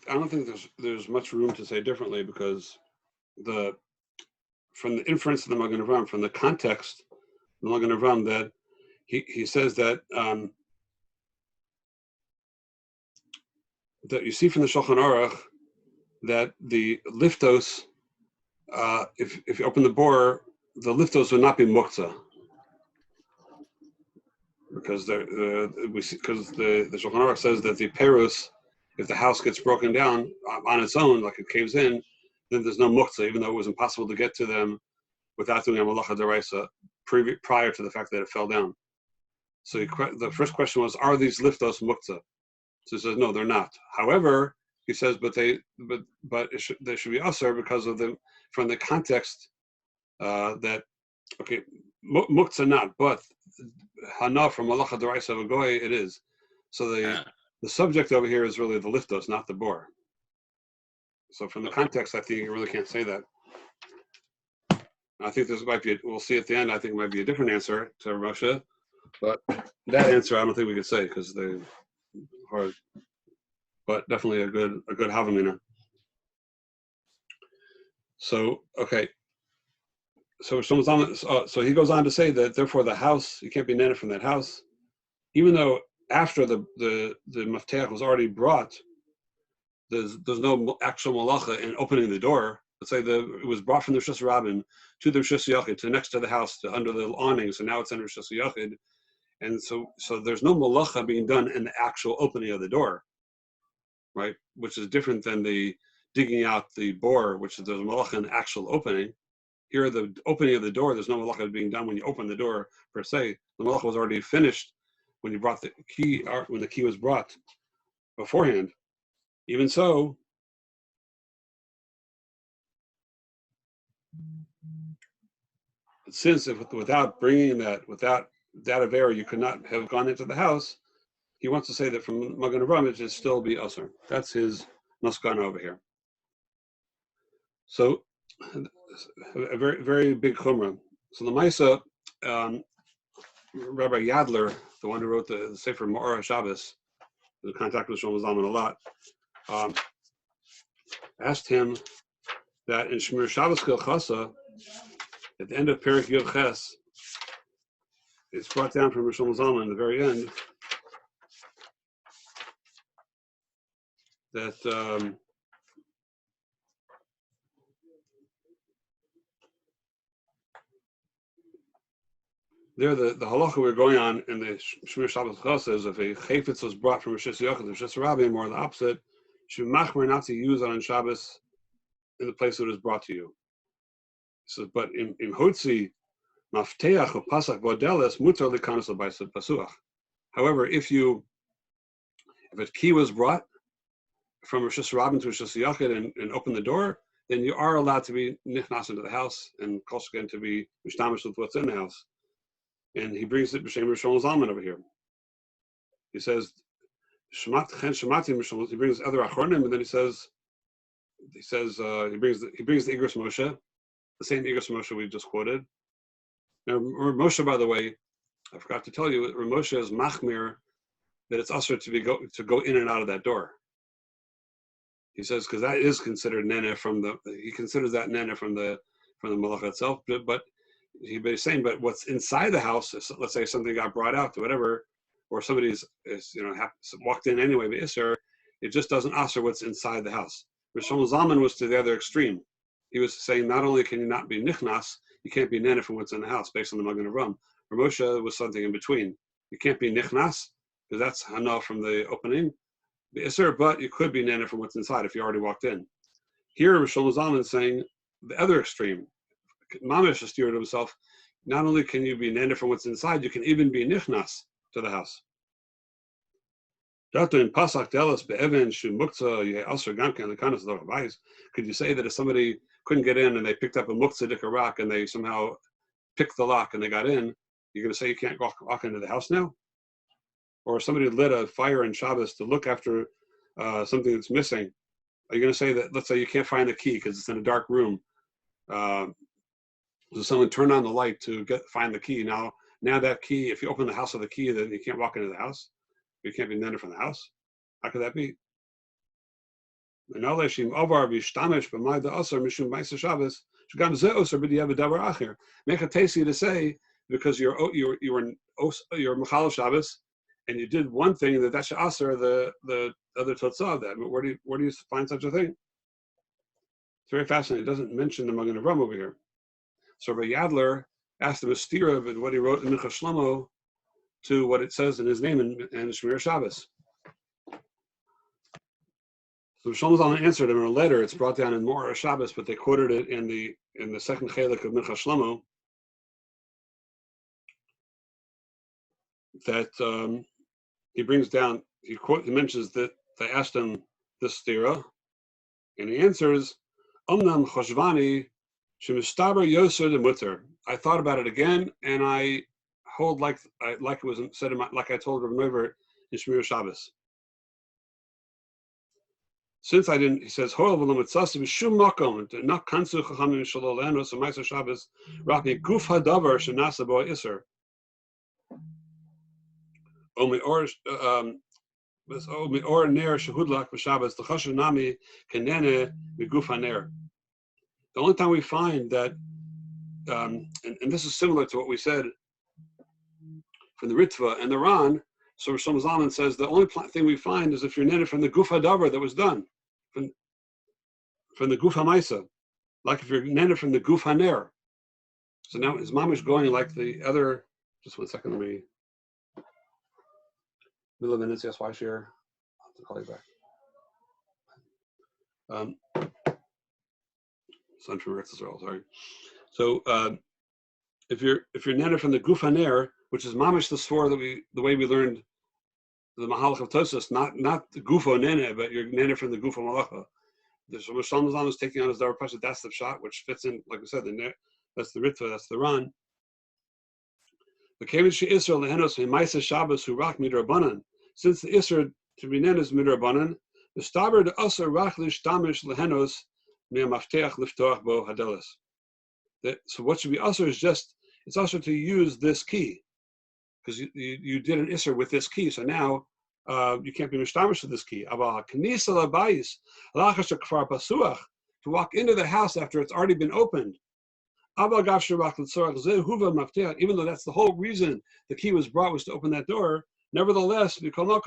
I don't think there's much room to say differently, because from the inference of the Magen Avraham, from the context of the Magen Avraham, that he says that that you see from the Shulchan Aruch that the liftos, if you open the bore, the liftos would not be muktzah, because the Shulchan Aruch says that the perus, if the house gets broken down on its own, like it caves in, then there's no muktzah, even though it was impossible to get to them without doing a malacha deraisa prior to the fact that it fell down. So the first question was, are these liftos muktzah? So he says, no, they're not. However, he says, but they should be usher because of from the context that, okay, muktzah not, but hana from malacha deraisa of a goy, it is. So the subject over here is really the liftos, not the bor. So from the context, I think you really can't say that. I think this might be, we'll see at the end, I think it might be a different answer to Moshe, but that answer I don't think we could say, because they're hard. But definitely a good havamina. So, okay. So he goes on to say that therefore the house, you can't be nana from that house, even though after the mafteach was already brought, there's no actual malacha in opening the door. Let's say it was brought from the Rishus Rabbin to the Rishus Yachid, to next to the house, to under the awning, so now it's under Rishus Yachid, and so there's no malacha being done in the actual opening of the door, right? Which is different than the digging out the bore, which is there's a malacha in the actual opening. Here, the opening of the door, there's no malacha being done when you open the door per se. The malacha was already finished when you brought the key, or when the key was brought beforehand. Even so, since without bringing without that avera, you could not have gone into the house, he wants to say that from Magen Avraham it should still be usher. That's his maskana over here. So, a very, very big chumrah. So the Maisa, Rabbi Yadler, the one who wrote the Sefer Ma'or HaShabbos, in contact with Shlomo Zalman a lot, asked him that in Shmir Shabbos Kilchasa, at the end of Perek Yud Ches, it's brought down from Shlomo Zalman in the very end that there the halacha we're going on in the Shmir Shabbos Chasa is if a chayfetz was brought from Rishus Yachid to Rishus Rabbim, or the opposite, shemachmer not to use on Shabbos in the place that it was brought to you. So, but in Hotzi, mafteach or pasak bodeles mutar likanos basuach. However, if a key was brought from Rishus Rabbim to Rishus Yachid and open the door, then you are allowed to be nichnas into the house and koshken to be mishtamish with what's in the house. And he brings it b'shem Shlomo Zalman over here. He says, Shemati. He brings other achronim, and then he brings the Igros Moshe, the same Igros Moshe we just quoted. Now, Moshe, by the way, I forgot to tell you, Moshe is machmir that it's usher to go in and out of that door. He says because that is considered nene he considers that nene from the malacha itself, but he's saying, but what's inside the house, let's say something got brought out or whatever, or somebody's walked in anyway, but Isser, it just doesn't answer what's inside the house. Shlomo Zalman was to the other extreme. He was saying not only can you not be nichnas, you can't be nene from what's in the house based on the Magen Avraham. Moshe was something in between. You can't be nichnas because that's hana from the opening, the Isser, but you could be nene from what's inside if you already walked in. Here, Shlomo Zalman is saying the other extreme. Mamish is steered himself. Not only can you be nene from what's inside, you can even be nichnas to the house. Could you say that if somebody couldn't get in and they picked up a muktzah rock and they somehow picked the lock and they got in, you're going to say you can't walk into the house now? Or if somebody lit a fire in Shabbos to look after something that's missing, are you going to say that, let's say you can't find the key because it's in a dark room, so someone turned on the light to find the key. Now that key, if you open the house with the key, then you can't walk into the house. You can't be nender from the house. How could that be? Make a tasty to say because you're Machal Shabbos and you did one thing that should aser the other totzah of that. But where do you find such a thing? It's very fascinating. It doesn't mention the Magen Avraham over here. So Rabbi Yadler asked the Mistira of what he wrote in Semicha Shlomo to what it says in his name in Shmir Shabbos. So Shlomo Zalman answered him in a letter. It's brought down in Morah Shabbos, but they quoted it in the second chelik of Mincha Shlomo that he brings down. He mentions that they asked him this stira, and he answers, "Omnam choshvani shemistaber yoser de mutter." I thought about it again, and I hold like it was said in like I told Rav Neuver in Shmir Shabbos. Since I didn't, he says, "Hoel v'lo mitzasi b'shum makom not kansu chachamim shalol lenos u'ma'aser Shabbos rachni guf hadavar shenasa bo iser." The only time we find that, and this is similar to what we said from the Ritva and the Ran, so Shlomo Zalman says the only thing we find is if you're nene from the Guf HaDavar that was done, from the Guf HaMaisa, like if you're nene from the Guf HaNer. So now his mom is going like the other, just 1 second, let me. Middle of minutes, yes, why share? I'll have to call you back. Son from Eretz Israel, sorry. So if you're nana from the Guf HaNer, which is mamish the swore that the way we learned the Mahalach of Tosas, not the Gufo Nene, but you're nana from the Gufo Malacha. The Shlomo Zalman is taking on his Davar Pasha, that's the shot, which fits in, like we said, that's the Ritva, that's the Ran. The Kevish Israel Lehenos Maisa Shabbos who rak midrabanan. Since the Isra to be named as midrabanan, the staber the Asar rak lishtamish lehenos me'amafteach liftoach bo hadelas. So what should be Asar is just it's Asar to use this key because you did an Isra with this key. So now you can't be mishtamish with this key. Aval knisa labayis lachash kfar pasuach to walk into the house after it's already been opened. Even though that's the whole reason the key was brought was to open that door, nevertheless, you're not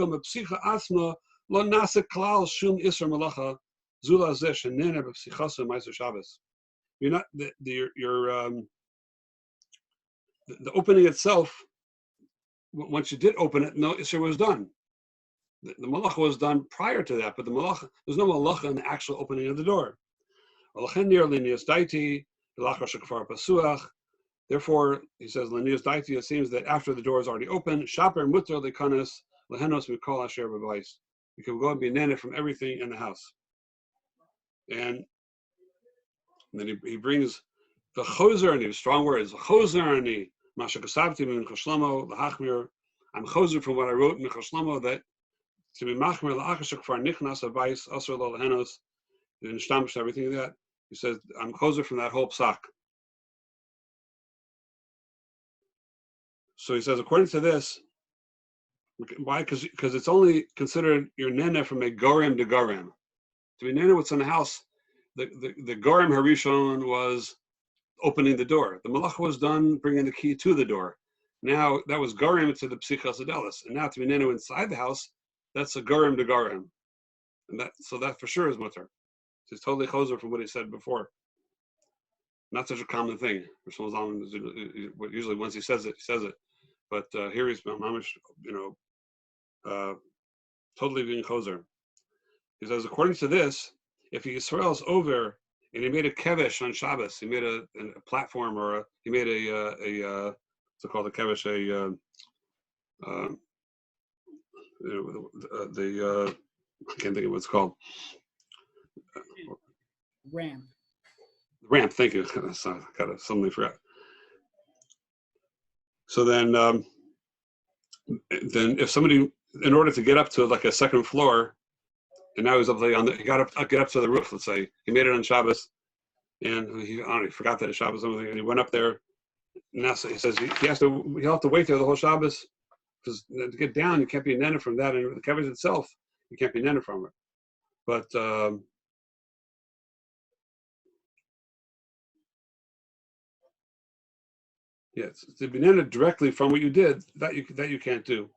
the opening itself. Once you did open it, no isser was done. The malacha was done prior to that, but there's no malacha in the actual opening of the door. Therefore, he says, it seems that after the door is already open, shaper mutter lekanas lehenos mikol asher b'bayis. You can go and be nene from everything in the house. And then he brings the chozerni, strong words, chozerni, masha kasavti min chashlomo lahachmir. I'm chozer from what I wrote in Chashlomo that to be machmir la'achashak for nichnas abayis asher lo lehenos, and shtamish everything of that. He says, I'm chozer from that whole psak. So he says, according to this, why? Because it's only considered your nene from a gorim to gorim. To be nene what's in the house, the gorim harishon was opening the door. The malach was done bringing the key to the door. Now that was gorim to the psichas adelis, and now to be nene inside the house, that's a gorim to gorim, and that for sure is mutter. He's totally chozer from what he said before. Not such a common thing. Usually once he says it, he says it. But here he's mamish, totally being chozer. He says, according to this, if Yisrael's over and he made a kevesh on Shabbos, he made a platform or he made what's it called, a kevesh, I can't think of what it's called. Ramp. Ramp. Thank you. Suddenly forgot. So then if somebody, in order to get up to like a second floor, and now he's up there he got up, get up to the roof. Let's say he made it on Shabbos, and he forgot that it's Shabbos, and he went up there. Now he says he'll have to wait there the whole Shabbos, because to get down you can't be netted from that, and the coverage itself you can't be netted from it. But yes, to be netted directly from what you did, that you can't do.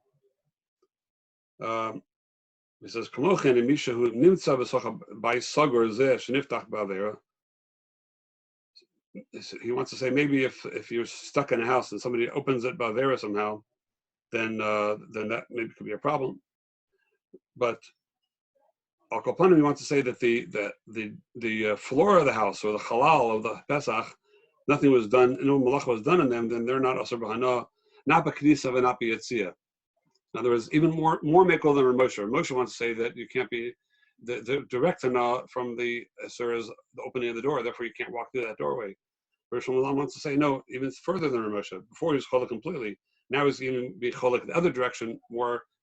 He says, "Kamochen and Misha who nimtza b'socha by sagor zeh sheniftach b'avera." He wants to say maybe if you're stuck in a house and somebody opens it b'avera somehow, then that maybe could be a problem. But Al Kopanim, he wants to say that the floor of the house or the halal of the Pesach, nothing was done, no malach was done in them, then they're not asur b'hana, not b'knisa and not b'yetzia. In other words, even more mekel than Moshe. Moshe wants to say that you can't be the direct hana from the asur is the opening of the door, therefore you can't walk through that doorway. Rosh Hashanah wants to say no, even further than Moshe. Before he was cholek completely, now he's even be cholek the other direction,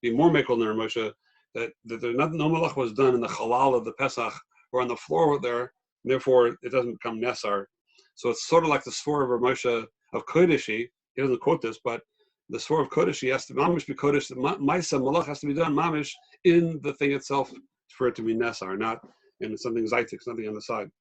be more mekel than Moshe. That no malach was done in the halal of the Pesach or on the floor there, and therefore it doesn't become nesar. So it's sort of like the swore of Moshe of Kodeshi. He doesn't quote this, but the swore of Kodeshi has to mamish be Kodesh. The Maisa malach has to be done mamish in the thing itself for it to be nesar, not in something zaitik, something on the side.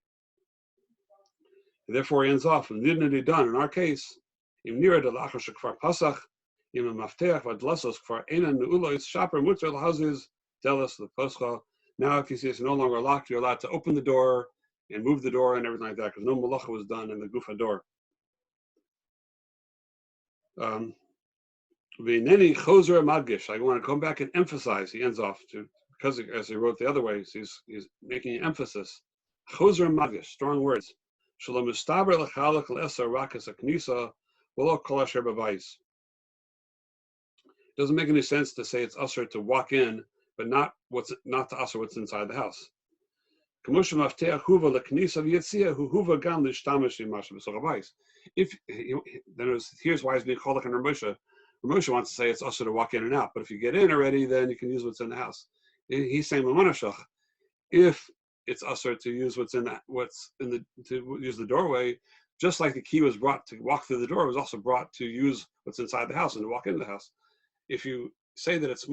And therefore he ends off and didn't it done in our case. Im nira de lachar shekvar pasach im mafteach vadlasos kvar enan neulois shaper mutter lahazis. Tell us the poscha. Now, if you see it's no longer locked, you're allowed to open the door and move the door and everything like that, because no malacha was done in the gufa door. V'neni chozer madgish. I want to come back and emphasize. He ends off because as he wrote the other way, he's making an emphasis. Chozer madgish, strong words. Shalom mustaber lechalak le'eser rakas aknisa v'lo kol asher b'vayis. Doesn't make any sense to say it's usher to walk in, but not to usher what's inside the house. Here's why he's being cholek on Ramosha. Ramosha wants to say it's usher to walk in and out, but if you get in already, then you can use what's in the house. He's saying if it's usher to use to use the doorway, just like the key was brought to walk through the door, it was also brought to use what's inside the house and to walk into the house. If you say that it's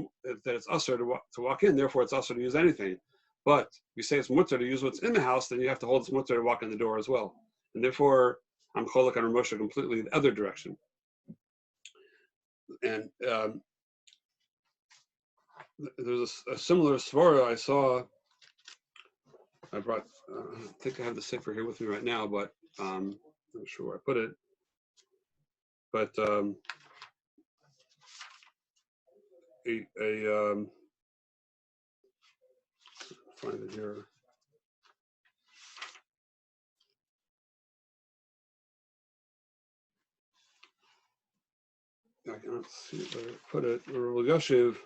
usher to walk in, therefore it's usher to use anything. But if you say it's mutter to use what's in the house, then you have to hold it's mutter to walk in the door as well. And therefore, I'm cholek on Moshe completely the other direction. And there's a similar svara I saw. I think I have the sefer here with me right now, but I'm not sure where I put it. But find it here. I cannot see where I put it. Rav Yoshev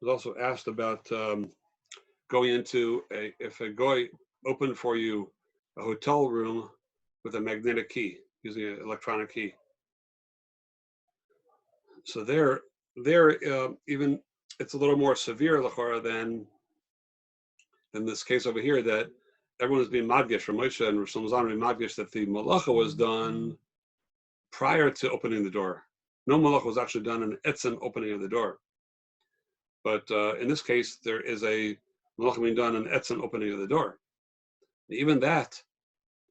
was also asked about going into if a guy opened for you a hotel room with a magnetic key, using an electronic key. So there even it's a little more severe l'chora than this case over here, that everyone is being madgish from Moshe and Rosh Hashanah being madgish that the malacha was done prior to opening the door. No malacha was actually done in the etzem opening of the door. But in this case, there is a malacha being done in the etzem opening of the door. Even that,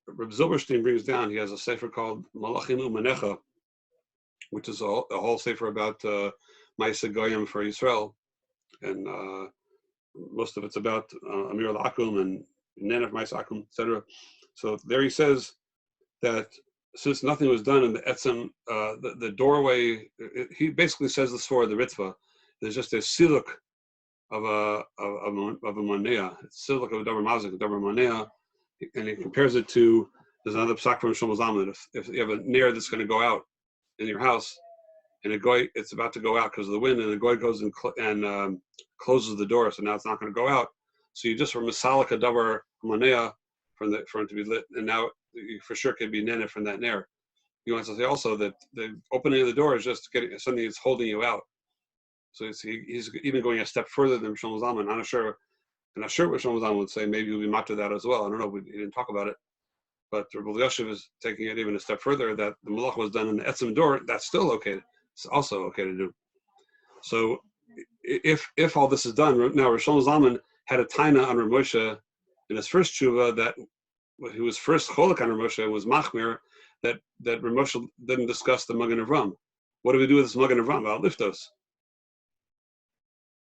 Reb Zilberstein brings down. He has a sefer called Malachim Umanecha, which is a whole sefer about Ma'aseh Goyim for Yisrael, and most of it's about Amir al-Akum and Nenef Ma'aseh Akum, etc. So there he says that since nothing was done in the etzem, the doorway, he basically says this for the Ritva. There's just a siluk of a monea. It's siluk of a davar mazik, a davar monea, and he compares it to, there's another psak from Shlomo Zalman. If you have a nair that's going to go out in your house, and a goy, it's about to go out because of the wind, and the goy goes and closes the door, so now it's not going to go out. So you just from Masalik Davar Manea for it to be lit, and now you for sure could be nene from that nair. You want to say also that the opening of the door is just getting something that's holding you out. So he's even going a step further than Shlomo Zalman. I'm not sure what Shlomo Zalman would say. Maybe we'll be mocked to that as well. I don't know. He didn't talk about it. But Rabbi Yoshev is taking it even a step further, that the malach was done in the etzem door. That's still okay. It's also okay to do. So if all this is done, now Rosh Zalman had a taina on Rav Moshe in his first tshuva that he was first cholik on Rav Moshe was machmir that Rav Moshe didn't discuss the Magen Avram. What do we do with this Magen Avram? About liftos.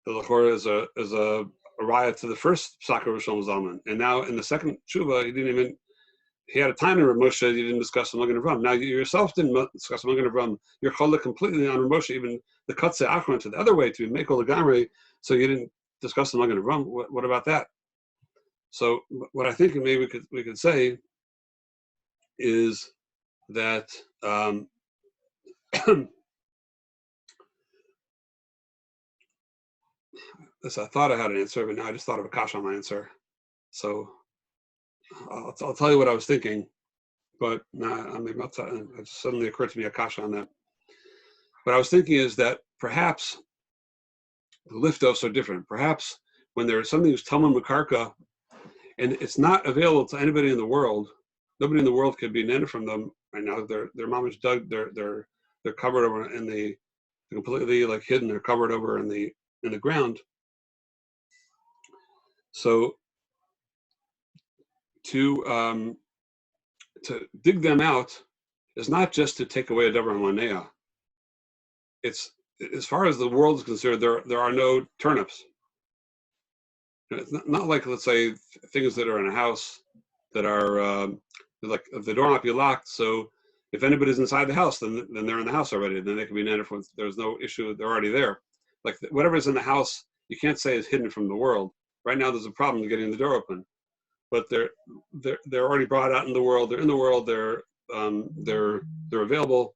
The lachor is a riot to the first psak of Rosh Zalman, and now in the second tshuva he had a time in Rav Moshe, you didn't discuss the Magen Avram. Now you yourself didn't discuss the Magen Avram. You're cholik completely on Rav Moshe, even the katze achron to the other way to make all the gamri. So you didn't discuss the Magen Avram. What about that? So what I think maybe we could say is that this I thought I had an answer, but now I just thought of a kash on my answer. So I'll tell you what I was thinking. But it suddenly occurred to me a kasha on that. What I was thinking is that perhaps the liftos are different. Perhaps when there's something who's Talmud Makarka, and it's not available to anybody in the world, nobody in the world could be nene from them right now. Their mama's dug, they're covered over in they're completely like hidden. They're covered over in the ground. So to dig them out is not just to take away a davar manea. It's, as far as the world is concerned, there are no turnips. It's not like, let's say, things that are in a house that are like if the door not be locked. So if anybody's inside the house, then they're in the house already. Then they can be nene. There's no issue. They're already there. Like whatever's in the house, you can't say is hidden from the world. Right now, there's a problem getting the door open, but they're already brought out in the world. They're in the world. They're available.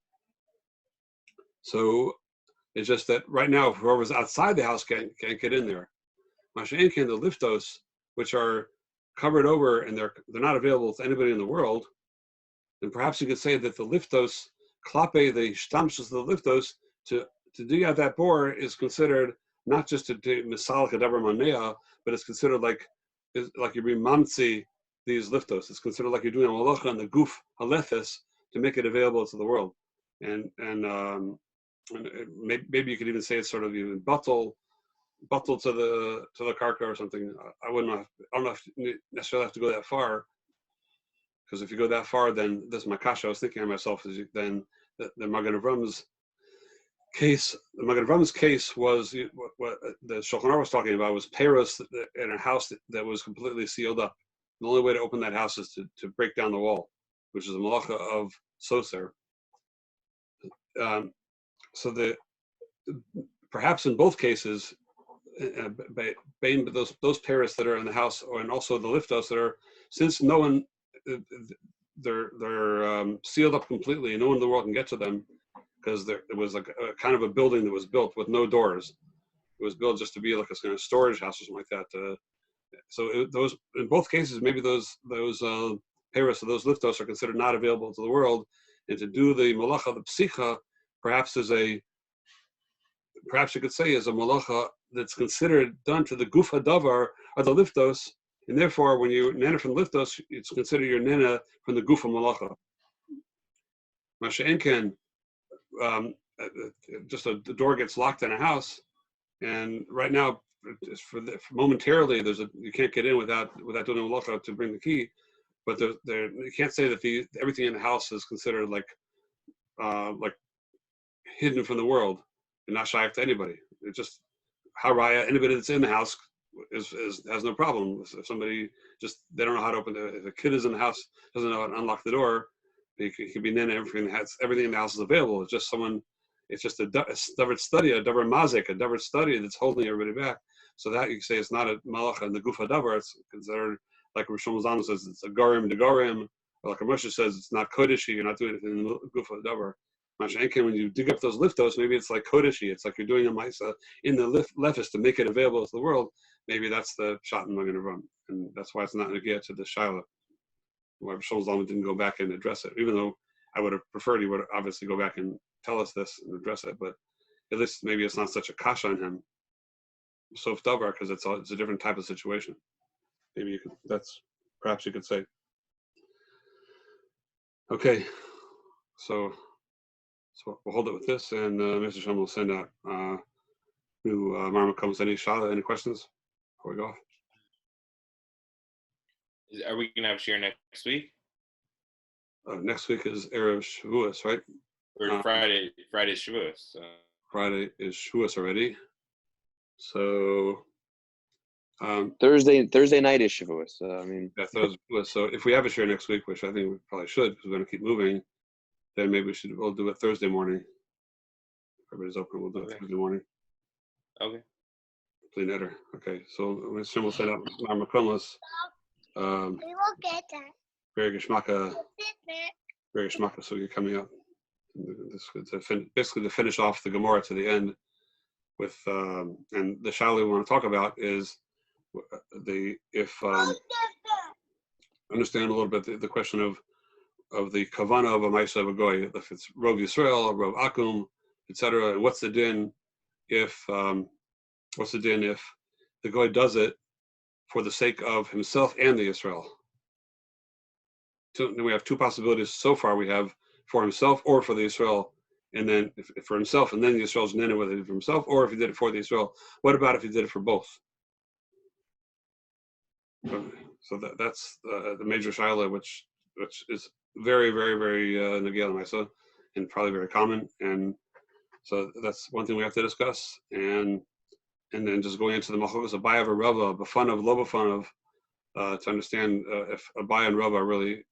So it's just that right now, whoever's outside the house can't get in there. Masha'en can the liftos, which are covered over and they're not available to anybody in the world, then perhaps you could say that the liftos, klape, the shtamshus of the liftos, to dig out that bore is considered not just to do misal kadavar manea, but it's considered like you're being mamtzi these liftos. It's considered like you're doing a malacha on the guf halefes to make it available to the world. And maybe you could even say it's sort of even bottle to the karka or something. I don't know if you necessarily have to go that far, because if you go that far, then this makasha I was thinking of myself is then the Magen Avram's case. The Magen Avram's case was what the Shulchan Aruch was talking about was peros in a house that was completely sealed up. The only way to open that house is to break down the wall, which is a malacha of soser. So perhaps in both cases, those paras that are in the house, and also the liftos that are, since no one, they're sealed up completely, and no one in the world can get to them, because there was like a kind of a building that was built with no doors. It was built just to be like a kind of storage house or something like that. So those, in both cases, maybe those paras or those liftos are considered not available to the world, and to do the malacha, the psicha, perhaps you could say is a malacha that's considered done to the guf hadavar or the liftos, and therefore when you nana from liftos, it's considered your nana from the guf malacha. Masha'en can, just the door gets locked in a house, and right now, momentarily, you can't get in without doing a malacha to bring the key, but you can't say that everything in the house is considered like hidden from the world and not shy to anybody. It's just haraya, anybody that's in the house has no problem. If somebody they don't know how to open if a kid is in the house, doesn't know how to unlock the door, he could be in everything in the house is available. It's just a davar study, a davar mazik, a davar study that's holding everybody back. So that you can say it's not a malacha in the gufa davar, it's considered, like Rosh Hashanah says, it's a garim de garim, or like Moshe says, it's not kodeshi, you're not doing anything in the gufa davar. Mashenkin, when you dig up those liftos, maybe it's like Kodeshi. It's like you're doing a Maisa in the lefis to make it available to the world. Maybe that's the shot in Magen Avram. And that's why it's not Nagia to the Shaila. Why Shlomo Zalman didn't go back and address it, even though I would have preferred he would obviously go back and tell us this and address it, but at least maybe it's not such a kasha on him. Sof davar, because it's a different type of situation. Maybe you could, perhaps you could say. Okay, so we'll hold it with this, and Mr. Shem will send out new Marma comes. Any Shala, any questions before we go off? Are we gonna have share next week? Next week is Erev Shavuos, right? Or Friday Shavuos. Friday is Shavuos already. So Thursday night is Shavuos. So, I mean, yeah, Thursday. So if we have a share next week, which I think we probably should, because we're going to keep moving, then maybe we'll do it Thursday morning. If everybody's open, we'll do it Thursday morning. Okay. Clean editor. Okay, so we'll set up our Makonos. We will get that. Very Geschmacka. So you're coming up. Basically to finish off the Gemara to the end with and the Shala we want to talk about is understand a little bit the question of the kavana of a Maisa of a goy, if it's Rov Yisrael, Rov Akum, etc. And what's the din if the goy does it for the sake of himself and the Yisrael? So then we have two possibilities so far. We have for himself or for the Yisrael, and then if for himself and then the Yisrael's nene, whether he did it for himself or if he did it for the Yisrael. What about if he did it for both? So that's the major shaila, which is very, very, very Nagel Maisa, and probably very common. And so that's one thing we have to discuss. And then just going into the machlokas of Abaye or Rava, b'fun of lo b'fun of, to understand if Abaye and Rava are really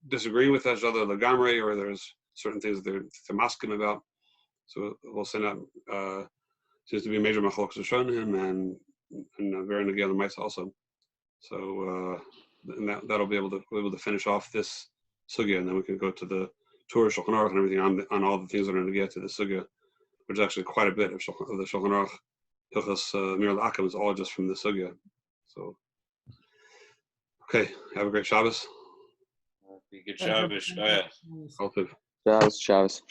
disagreeing with each other, legamre, or there's certain things that they're masking about. So we'll send out seems to be a major machlokas of Shonim and very Nagel Maisa also. So and that'll be able to finish off this sugya, and then we can go to the Torah Shulchan Aruch and everything on all the things that are going to get to the sugya, which is actually quite a bit of the Shulchan Aruch. Hilchos Mir L'Akim is all just from the sugya. So, okay, have a great Shabbos. Good Shabbos. Shabbos.